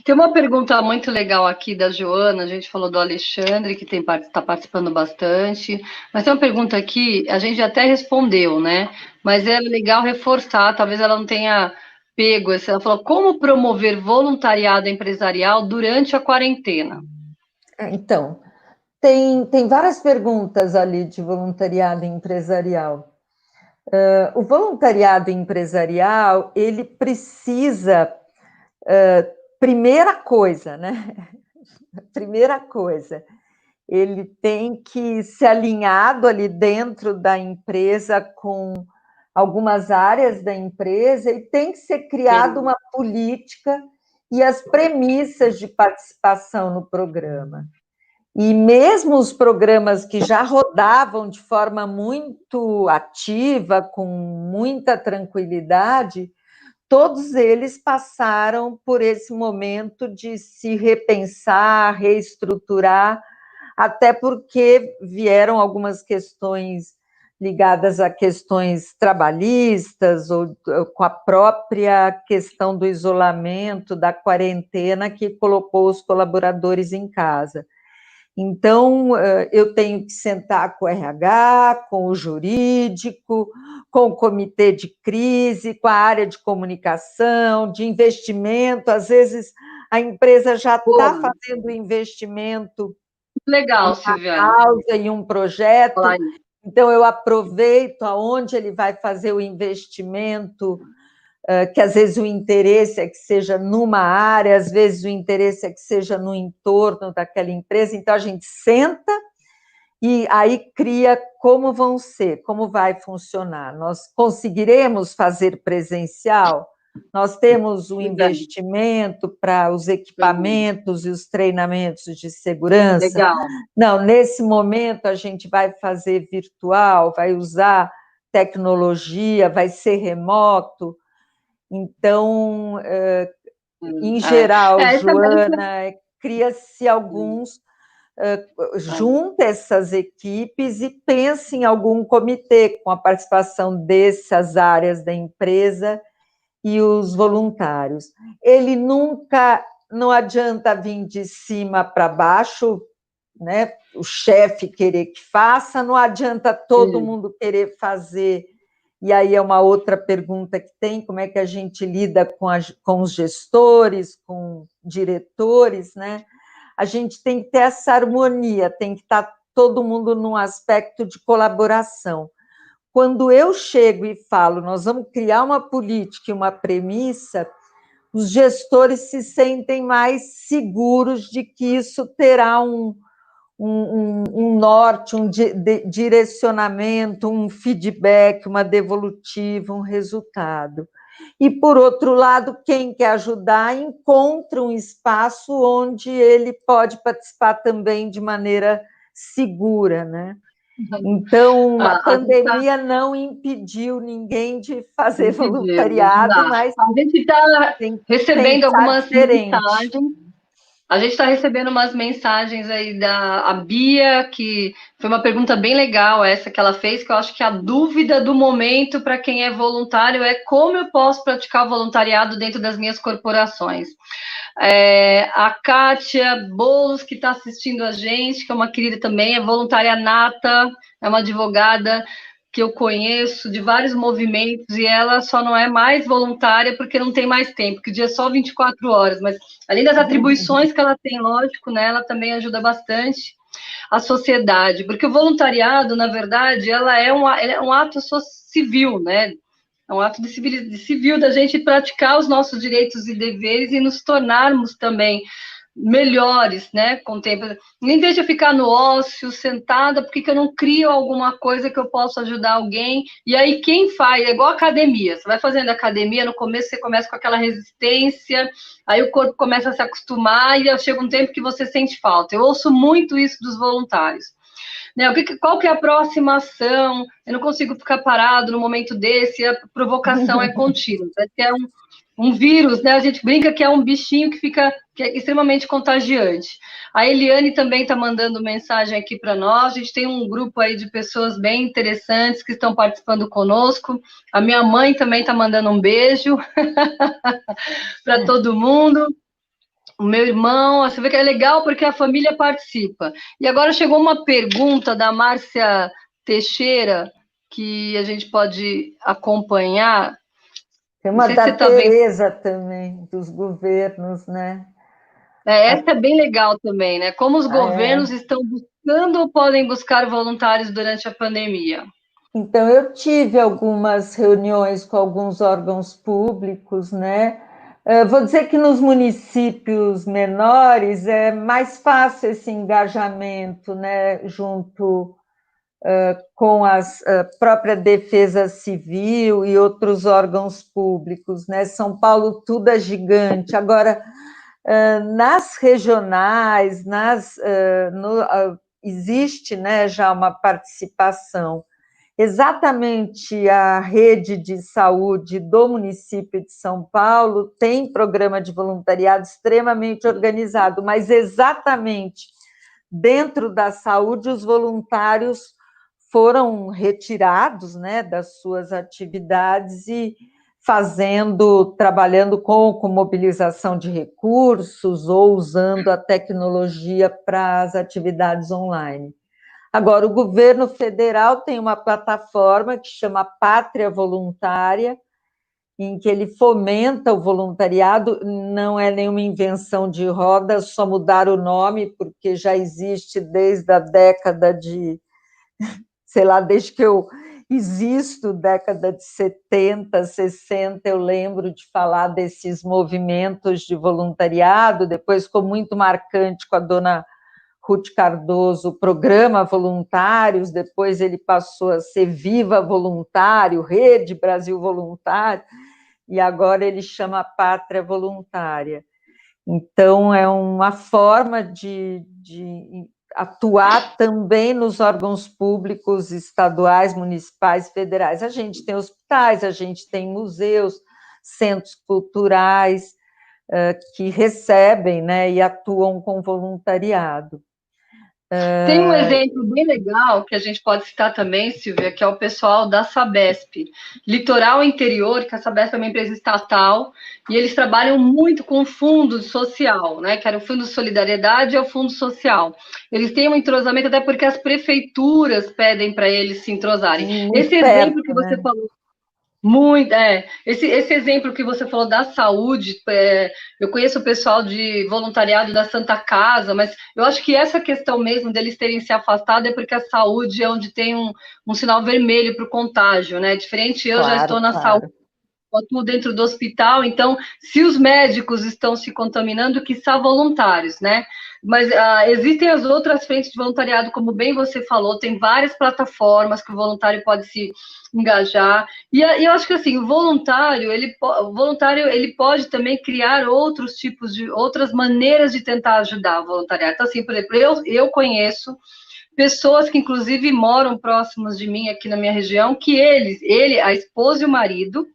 Tem uma pergunta muito legal aqui da Joana, a gente falou do Alexandre, que está participando bastante, mas tem uma pergunta aqui, a gente até respondeu, né? Mas é legal reforçar, talvez ela não tenha pego, ela falou, como promover voluntariado empresarial durante a quarentena? Então, tem várias perguntas ali de voluntariado empresarial. O voluntariado empresarial, ele precisa, primeira coisa, né? Primeira coisa, ele tem que ser alinhado ali dentro da empresa com algumas áreas da empresa e tem que ser criada uma política e as premissas de participação no programa. E mesmo os programas que já rodavam de forma muito ativa, com muita tranquilidade, todos eles passaram por esse momento de se repensar, reestruturar, até porque vieram algumas questões ligadas a questões trabalhistas ou com a própria questão do isolamento, da quarentena, que colocou os colaboradores em casa. Então, eu tenho que sentar com o RH, com o jurídico, com o comitê de crise, com a área de comunicação, de investimento. Às vezes, a empresa já está Boa, fazendo investimento em legal, uma Silviane. causa, em um projeto, então eu aproveito aonde ele vai fazer o investimento, que às vezes o interesse é que seja numa área, às vezes o interesse é que seja no entorno daquela empresa. Então, a gente senta e aí cria como vão ser, como vai funcionar. Nós conseguiremos fazer presencial? Nós temos o investimento para os equipamentos e os treinamentos de segurança? Legal. Não, nesse momento a gente vai fazer virtual, vai usar tecnologia, vai ser remoto. Então, em geral, Joana, cria-se alguns, junta essas equipes e pensa em algum comitê com a participação dessas áreas da empresa e os voluntários. Ele nunca, não adianta vir de cima para baixo, né? O chefe querer que faça, não adianta todo mundo querer fazer. E aí é uma outra pergunta que tem, como é que a gente lida com os gestores, com diretores, né? A gente tem que ter essa harmonia, tem que estar todo mundo num aspecto de colaboração. Quando eu chego e falo, nós vamos criar uma política e uma premissa, os gestores se sentem mais seguros de que isso terá um norte, um direcionamento, um feedback, uma devolutiva, um resultado. E, por outro lado, quem quer ajudar encontra um espaço onde ele pode participar também de maneira segura, né? Então, a pandemia não impediu ninguém de fazer voluntariado, mas a gente está recebendo algumas mensagens. A gente está recebendo umas mensagens aí da Bia, que foi uma pergunta bem legal essa que ela fez, que eu acho que a dúvida do momento para quem é voluntário é como eu posso praticar o voluntariado dentro das minhas corporações. A Kátia Boulos, que está assistindo a gente, que é uma querida também, é voluntária nata, é uma advogada que eu conheço de vários movimentos, e ela só não é mais voluntária porque não tem mais tempo, que o dia é só 24 horas, mas além das atribuições que ela tem, lógico, né, ela também ajuda bastante a sociedade, porque o voluntariado, na verdade, ela é um ato civil, né? É um ato de civil da gente praticar os nossos direitos e deveres e nos tornarmos também melhores, né, com o tempo. Nem deixa eu ficar no ócio, sentada, porque que eu não crio alguma coisa que eu possa ajudar alguém? E aí quem faz, é igual academia, você vai fazendo academia, no começo você começa com aquela resistência, aí o corpo começa a se acostumar e chega um tempo que você sente falta. Eu ouço muito isso dos voluntários. Né, qual que é a próxima ação? Eu não consigo ficar parado no momento desse, a provocação é contínua. É um vírus, né? A gente brinca que é um bichinho que é extremamente contagiante. A Eliane também está mandando mensagem aqui para nós. A gente tem um grupo aí de pessoas bem interessantes que estão participando conosco. A minha mãe também está mandando um beijo para todo mundo. O meu irmão, você vê que é legal porque a família participa. E agora chegou uma pergunta da Márcia Teixeira, que a gente pode acompanhar. Tem uma da Tereza também, dos governos, né? Essa é bem legal também, né? Como os governos estão buscando ou podem buscar voluntários durante a pandemia? Então, eu tive algumas reuniões com alguns órgãos públicos, né? Vou dizer que nos municípios menores é mais fácil esse engajamento, né? Junto com a própria Defesa Civil e outros órgãos públicos, né? São Paulo tudo é gigante. Agora, nas regionais, existe, né, já uma participação. Exatamente a rede de saúde do município de São Paulo tem programa de voluntariado extremamente organizado, mas exatamente dentro da saúde os voluntários foram retirados, né, das suas atividades e trabalhando com mobilização de recursos ou usando a tecnologia para as atividades online. Agora, o governo federal tem uma plataforma que chama Pátria Voluntária, em que ele fomenta o voluntariado, não é nenhuma invenção de roda, só mudar o nome, porque já existe desde a década de, sei lá, desde que eu existo, década de 70, 60, eu lembro de falar desses movimentos de voluntariado, depois ficou muito marcante com a dona Ruth Cardoso, Programa Voluntários, depois ele passou a ser Viva Voluntário, Rede Brasil Voluntário, e agora ele chama Pátria Voluntária. Então, é uma forma de atuar também nos órgãos públicos estaduais, municipais, federais. A gente tem hospitais, a gente tem museus, centros culturais que recebem, né, e atuam com voluntariado. Tem um exemplo bem legal que a gente pode citar também, Silvia, que é o pessoal da Sabesp, Litoral Interior, que a Sabesp é uma empresa estatal, e eles trabalham muito com o Fundo Social, né? Que era o Fundo de Solidariedade e o Fundo Social. Eles têm um entrosamento, até porque as prefeituras pedem para eles se entrosarem. Esse exemplo que você falou. Muito, esse exemplo que você falou da saúde, eu conheço o pessoal de voluntariado da Santa Casa, mas eu acho que essa questão mesmo deles terem se afastado é porque a saúde é onde tem um sinal vermelho para o contágio, né? Diferente, eu já estou na saúde, atuo dentro do hospital, então, se os médicos estão se contaminando, quiçá voluntários, né? Mas existem as outras frentes de voluntariado, como bem você falou, tem várias plataformas que o voluntário pode se engajar, e eu acho que assim, o voluntário ele pode também criar outros tipos de, outras maneiras de tentar ajudar o voluntariado. Então, assim, por exemplo, eu conheço pessoas que inclusive moram próximos de mim aqui na minha região, que ele, a esposa e o marido,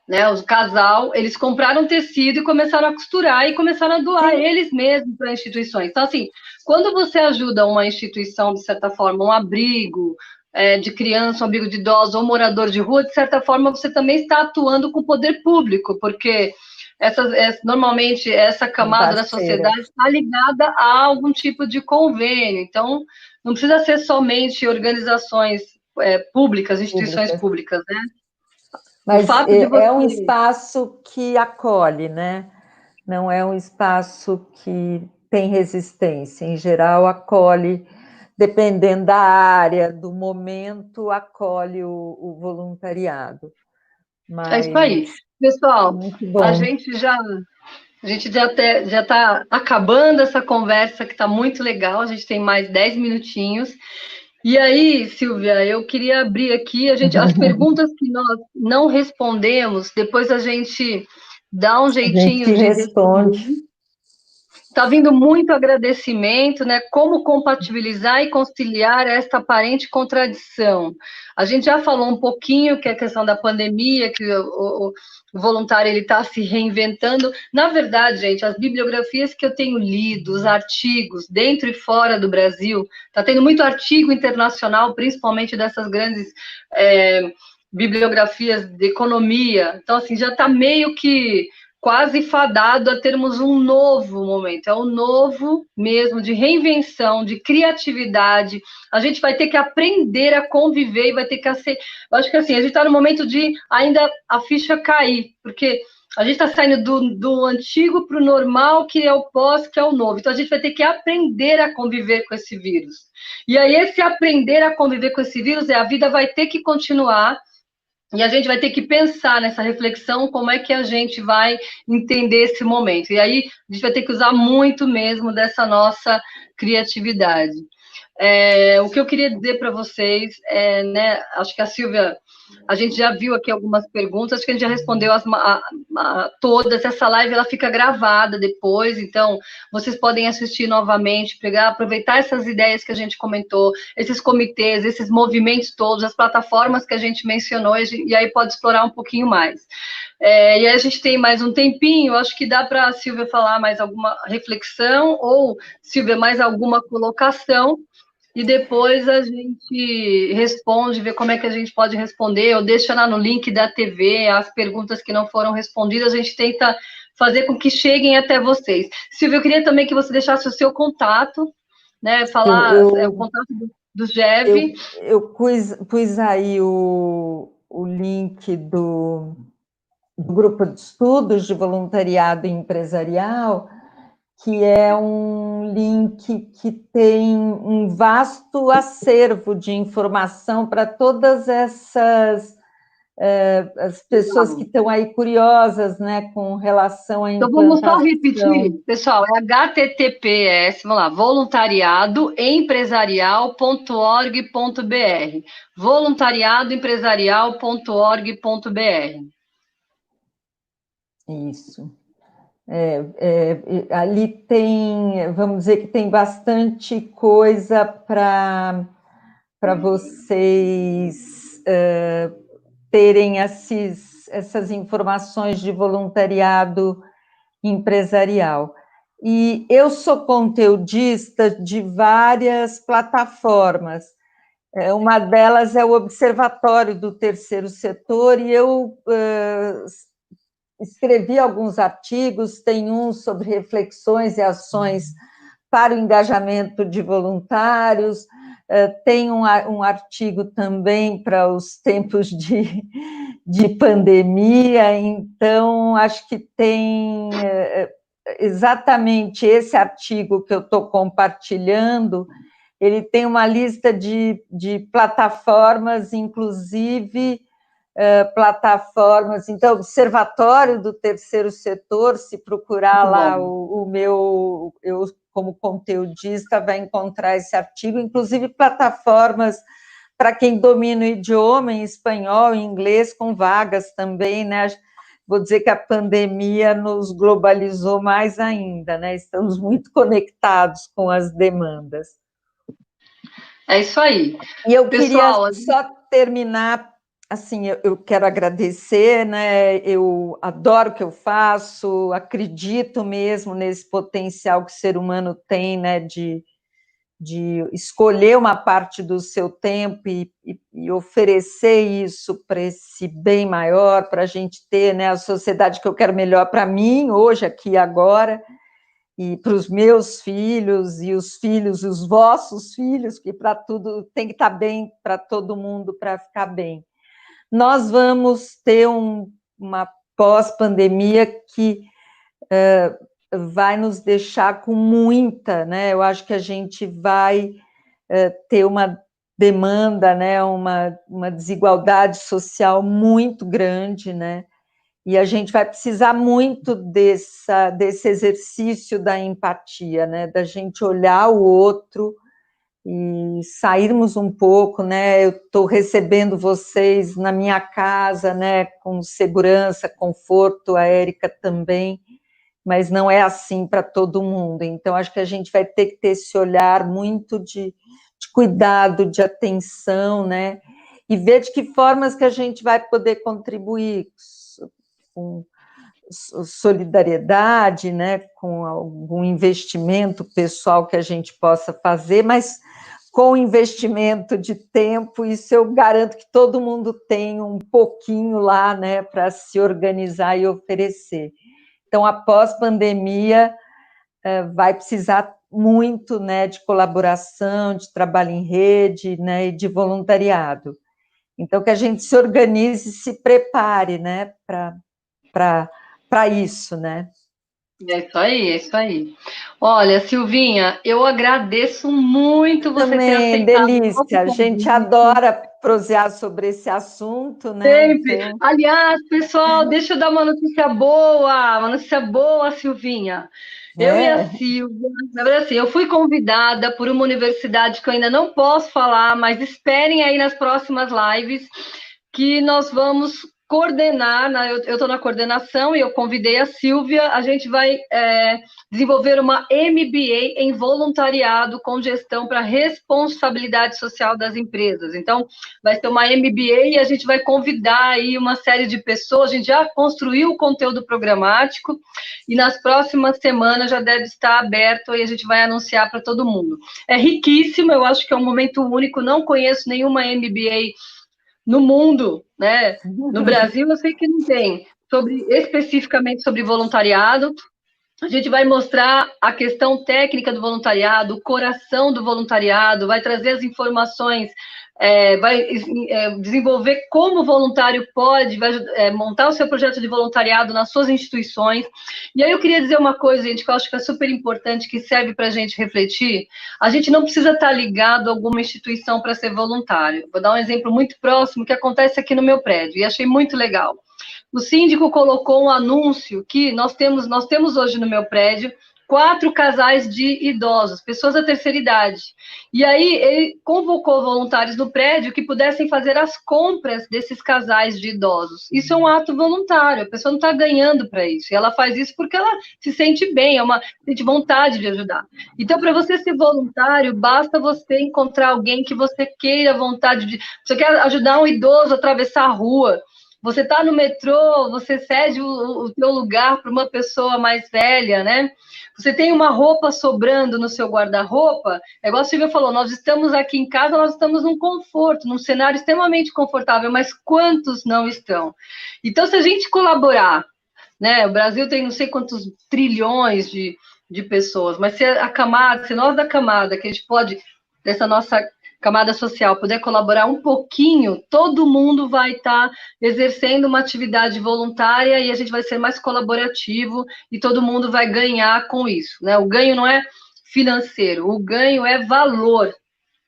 né, o casal, eles compraram tecido e começaram a costurar e começaram a doar eles mesmos para instituições. Então, assim, quando você ajuda uma instituição, de certa forma, um abrigo de criança, um abrigo de idosos ou morador de rua, de certa forma, você também está atuando com o poder público, porque normalmente essa camada da sociedade está ligada a algum tipo de convênio. Então, não precisa ser somente organizações públicas, instituições públicas, né? Mas é um espaço que acolhe, né? Não é um espaço que tem resistência. Em geral, acolhe, dependendo da área, do momento, acolhe o voluntariado. Mas é isso aí. Pessoal, a gente já está acabando essa conversa que está muito legal. A gente tem mais 10 minutinhos. E aí, Silvia, eu queria abrir aqui as perguntas que nós não respondemos, depois a gente dá um jeitinho de responder. Está vindo muito agradecimento, né? Como compatibilizar e conciliar esta aparente contradição. A gente já falou um pouquinho que é a questão da pandemia, que o voluntário ele está se reinventando. Na verdade, gente, as bibliografias que eu tenho lido, os artigos dentro e fora do Brasil, está tendo muito artigo internacional, principalmente dessas grandes bibliografias de economia. Então, assim, já está meio que quase fadado a termos um novo momento, é um novo mesmo de reinvenção, de criatividade. A gente vai ter que aprender a conviver e vai ter que ser. Eu acho que assim, a gente está no momento de ainda a ficha cair, porque a gente está saindo do antigo para o normal, que é o pós, que é o novo. Então a gente vai ter que aprender a conviver com esse vírus. E aí, esse aprender a conviver com esse vírus a vida vai ter que continuar. E a gente vai ter que pensar nessa reflexão, como é que a gente vai entender esse momento. E aí, a gente vai ter que usar muito mesmo dessa nossa criatividade. O que eu queria dizer para vocês né, acho que a Silvia, a gente já viu aqui algumas perguntas, acho que a gente já respondeu todas. Essa live ela fica gravada depois, então vocês podem assistir novamente, aproveitar essas ideias que a gente comentou, esses comitês, esses movimentos todos, as plataformas que a gente mencionou, e aí pode explorar um pouquinho mais. E aí a gente tem mais um tempinho, acho que dá para a Silvia falar mais alguma reflexão, ou, Silvia, mais alguma colocação, e depois a gente responde, vê como é que a gente pode responder, ou deixa lá no link da TV as perguntas que não foram respondidas, a gente tenta fazer com que cheguem até vocês. Silvia, eu queria também que você deixasse o seu contato, né, falar o contato do GEV. Eu pus aí o link do grupo de estudos de voluntariado empresarial, que é um link que tem um vasto acervo de informação para todas essas as pessoas que estão aí curiosas, né, com relação à Então, vamos só implantação. repetir, pessoal, é https, vamos lá, voluntariadoempresarial.org.br, voluntariadoempresarial.org.br. Isso. Ali tem, vamos dizer que tem bastante coisa para vocês terem essas informações de voluntariado empresarial. E eu sou conteudista de várias plataformas. Uma delas é o Observatório do Terceiro Setor, e eu escrevi alguns artigos, tem um sobre reflexões e ações para o engajamento de voluntários, tem um artigo também para os tempos de pandemia, então acho que tem exatamente esse artigo que eu estou compartilhando, ele tem uma lista de plataformas, inclusive plataformas, então, Observatório do Terceiro Setor, se procurar lá o meu, eu como conteudista, vai encontrar esse artigo, inclusive plataformas para quem domina o idioma em espanhol, em inglês, com vagas também, né? Vou dizer que a pandemia nos globalizou mais ainda, né? Estamos muito conectados com as demandas. É isso aí. E eu Pessoal, queria só terminar, assim, eu quero agradecer, né? Eu adoro o que eu faço, acredito mesmo nesse potencial que o ser humano tem, né? De escolher uma parte do seu tempo e oferecer isso para esse bem maior, para a gente ter, né, a sociedade que eu quero melhor para mim, hoje, aqui e agora, e para os meus filhos, e os vossos filhos, que para tudo tem que estar bem para todo mundo, para ficar bem. Nós vamos ter uma pós-pandemia que vai nos deixar com muita, né? Eu acho que a gente vai ter uma demanda, né? Uma desigualdade social muito grande, né? E a gente vai precisar muito desse exercício da empatia, né? Da gente olhar o outro e sairmos um pouco, né? Eu estou recebendo vocês na minha casa, né? Com segurança, conforto, a Érica também, mas não é assim para todo mundo. Então, acho que a gente vai ter que ter esse olhar muito de cuidado, de atenção, né? E ver de que formas que a gente vai poder contribuir com solidariedade, né? Com algum investimento pessoal que a gente possa fazer, mas com investimento de tempo, isso eu garanto que todo mundo tem um pouquinho lá, né? Para se organizar e oferecer. Então, após pandemia, vai precisar muito, né, de colaboração, de trabalho em rede, né, e de voluntariado. Então, que a gente se organize e se prepare, né, para isso, né? É isso aí, é isso aí. Olha, Silvinha, eu agradeço muito você também, ter aceitado. Delícia, a gente adora prosear sobre esse assunto, né? Sempre. Então... Aliás, pessoal, deixa eu dar uma notícia boa, Silvinha. Eu e a Silvia, na verdade, assim, eu fui convidada por uma universidade que eu ainda não posso falar, mas esperem aí nas próximas lives que nós vamos coordenar, eu estou na coordenação e eu convidei a Silvia, a gente vai desenvolver uma MBA em voluntariado com gestão para responsabilidade social das empresas. Então, vai ser uma MBA e a gente vai convidar aí uma série de pessoas, a gente já construiu o conteúdo programático e nas próximas semanas já deve estar aberto e a gente vai anunciar para todo mundo. É riquíssimo, eu acho que é um momento único, não conheço nenhuma MBA no mundo, né? No Brasil, eu sei que não tem, especificamente sobre voluntariado. A gente vai mostrar a questão técnica do voluntariado, o coração do voluntariado, vai trazer as informações, vai desenvolver como o voluntário pode montar o seu projeto de voluntariado nas suas instituições. E aí eu queria dizer uma coisa, gente, que eu acho que é super importante, que serve para a gente refletir. A gente não precisa estar ligado a alguma instituição para ser voluntário. Vou dar um exemplo muito próximo que acontece aqui no meu prédio, e achei muito legal. O síndico colocou um anúncio que nós temos hoje no meu prédio 4 casais de idosos, pessoas da terceira idade. E aí ele convocou voluntários do prédio que pudessem fazer as compras desses casais de idosos. Isso é um ato voluntário, a pessoa não está ganhando para isso. E ela faz isso porque ela se sente bem, sente vontade de ajudar. Então, para você ser voluntário, basta você encontrar alguém que você queira vontade de... Você quer ajudar um idoso a atravessar a rua, você está no metrô, você cede o seu lugar para uma pessoa mais velha, né? Você tem uma roupa sobrando no seu guarda-roupa, é igual a Silvia falou, nós estamos aqui em casa, nós estamos num conforto, num cenário extremamente confortável, mas quantos não estão? Então, se a gente colaborar, né? O Brasil tem não sei quantos trilhões de pessoas, mas se nós da camada, que a gente pode, dessa nossa camada social, puder colaborar um pouquinho, todo mundo vai estar exercendo uma atividade voluntária e a gente vai ser mais colaborativo e todo mundo vai ganhar com isso, né? O ganho não é financeiro, o ganho é valor,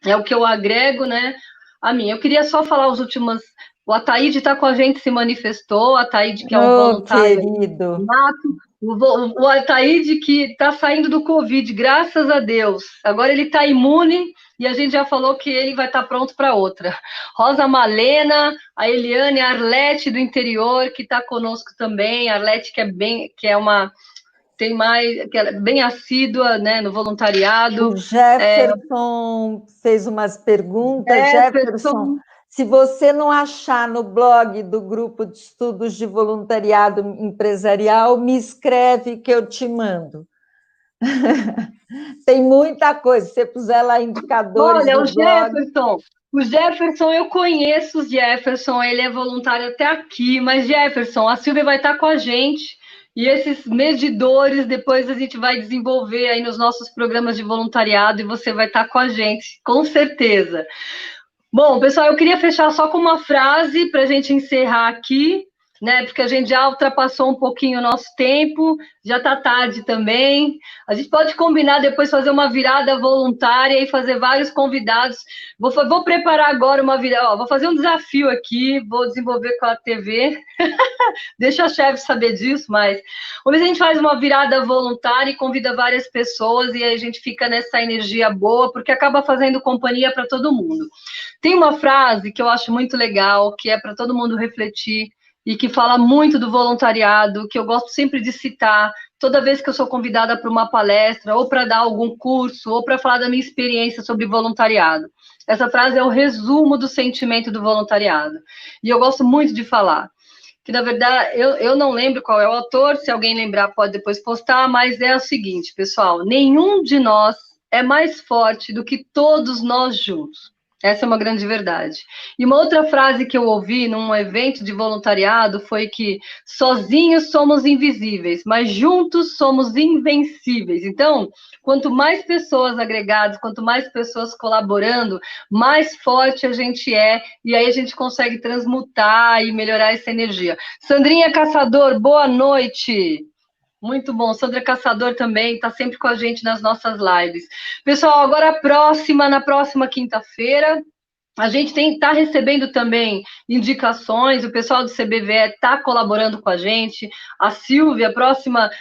é o que eu agrego, né, a mim. Eu queria só falar os últimos... O Ataíde está com a gente, se manifestou, o Ataíde, que é um voluntário querido. nato, o Ataíde que está saindo do Covid, graças a Deus. Agora ele está imune e a gente já falou que ele vai estar pronto para outra. Rosa Malena, a Eliane, a Arlete do interior, que está conosco também. A Arlete, que é uma... Tem mais, que é bem assídua, né, no voluntariado. O Jefferson fez umas perguntas. Jefferson, se você não achar no blog do Grupo de Estudos de Voluntariado Empresarial, me escreve que eu te mando. Tem muita coisa, se você puser lá indicadores. Olha, do o Jefferson, eu conheço o Jefferson, ele é voluntário até aqui, mas Jefferson, a Silvia vai estar com a gente, e esses medidores depois a gente vai desenvolver aí nos nossos programas de voluntariado, e você vai estar com a gente, com certeza. Bom, pessoal, eu queria fechar só com uma frase para a gente encerrar aqui, né? Porque a gente já ultrapassou um pouquinho o nosso tempo, já está tarde também. A gente pode combinar depois fazer uma virada voluntária e fazer vários convidados. Vou preparar agora uma virada, vou fazer um desafio aqui, vou desenvolver com a TV. Deixa a chefe saber disso, mas vamos ver se a gente faz uma virada voluntária e convida várias pessoas e aí a gente fica nessa energia boa, porque acaba fazendo companhia para todo mundo. Tem uma frase que eu acho muito legal, que é para todo mundo refletir, e que fala muito do voluntariado, que eu gosto sempre de citar, toda vez que eu sou convidada para uma palestra, ou para dar algum curso, ou para falar da minha experiência sobre voluntariado. Essa frase é o resumo do sentimento do voluntariado. E eu gosto muito de falar. Que, na verdade, eu não lembro qual é o autor, se alguém lembrar pode depois postar, mas é o seguinte, pessoal, nenhum de nós é mais forte do que todos nós juntos. Essa é uma grande verdade. E uma outra frase que eu ouvi num evento de voluntariado foi que sozinhos somos invisíveis, mas juntos somos invencíveis. Então, quanto mais pessoas agregadas, quanto mais pessoas colaborando, mais forte a gente é, e aí a gente consegue transmutar e melhorar essa energia. Sandrinha Caçador, boa noite. Muito bom, Sandra Caçador também está sempre com a gente nas nossas lives. Pessoal, agora na próxima quinta-feira, a gente está recebendo também indicações, o pessoal do CBVE está colaborando com a gente, a Silvia, a próxima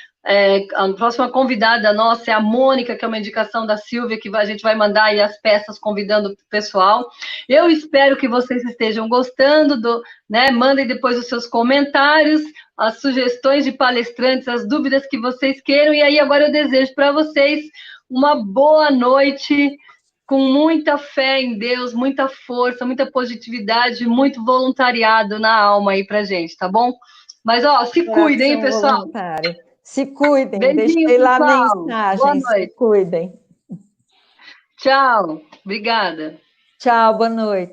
convidada nossa é a Mônica, que é uma indicação da Silvia, que a gente vai mandar aí as peças convidando o pessoal. Eu espero que vocês estejam gostando, né? Mandem depois os seus comentários, as sugestões de palestrantes, as dúvidas que vocês queiram, e aí agora eu desejo para vocês uma boa noite, com muita fé em Deus, muita força, muita positividade, muito voluntariado na alma aí pra gente, tá bom? Mas, se cuidem, hein, pessoal? Voluntário. Se cuidem, beijinho, deixei lá a pessoal. mensagem, boa noite. Se cuidem. Tchau, obrigada. Tchau, boa noite.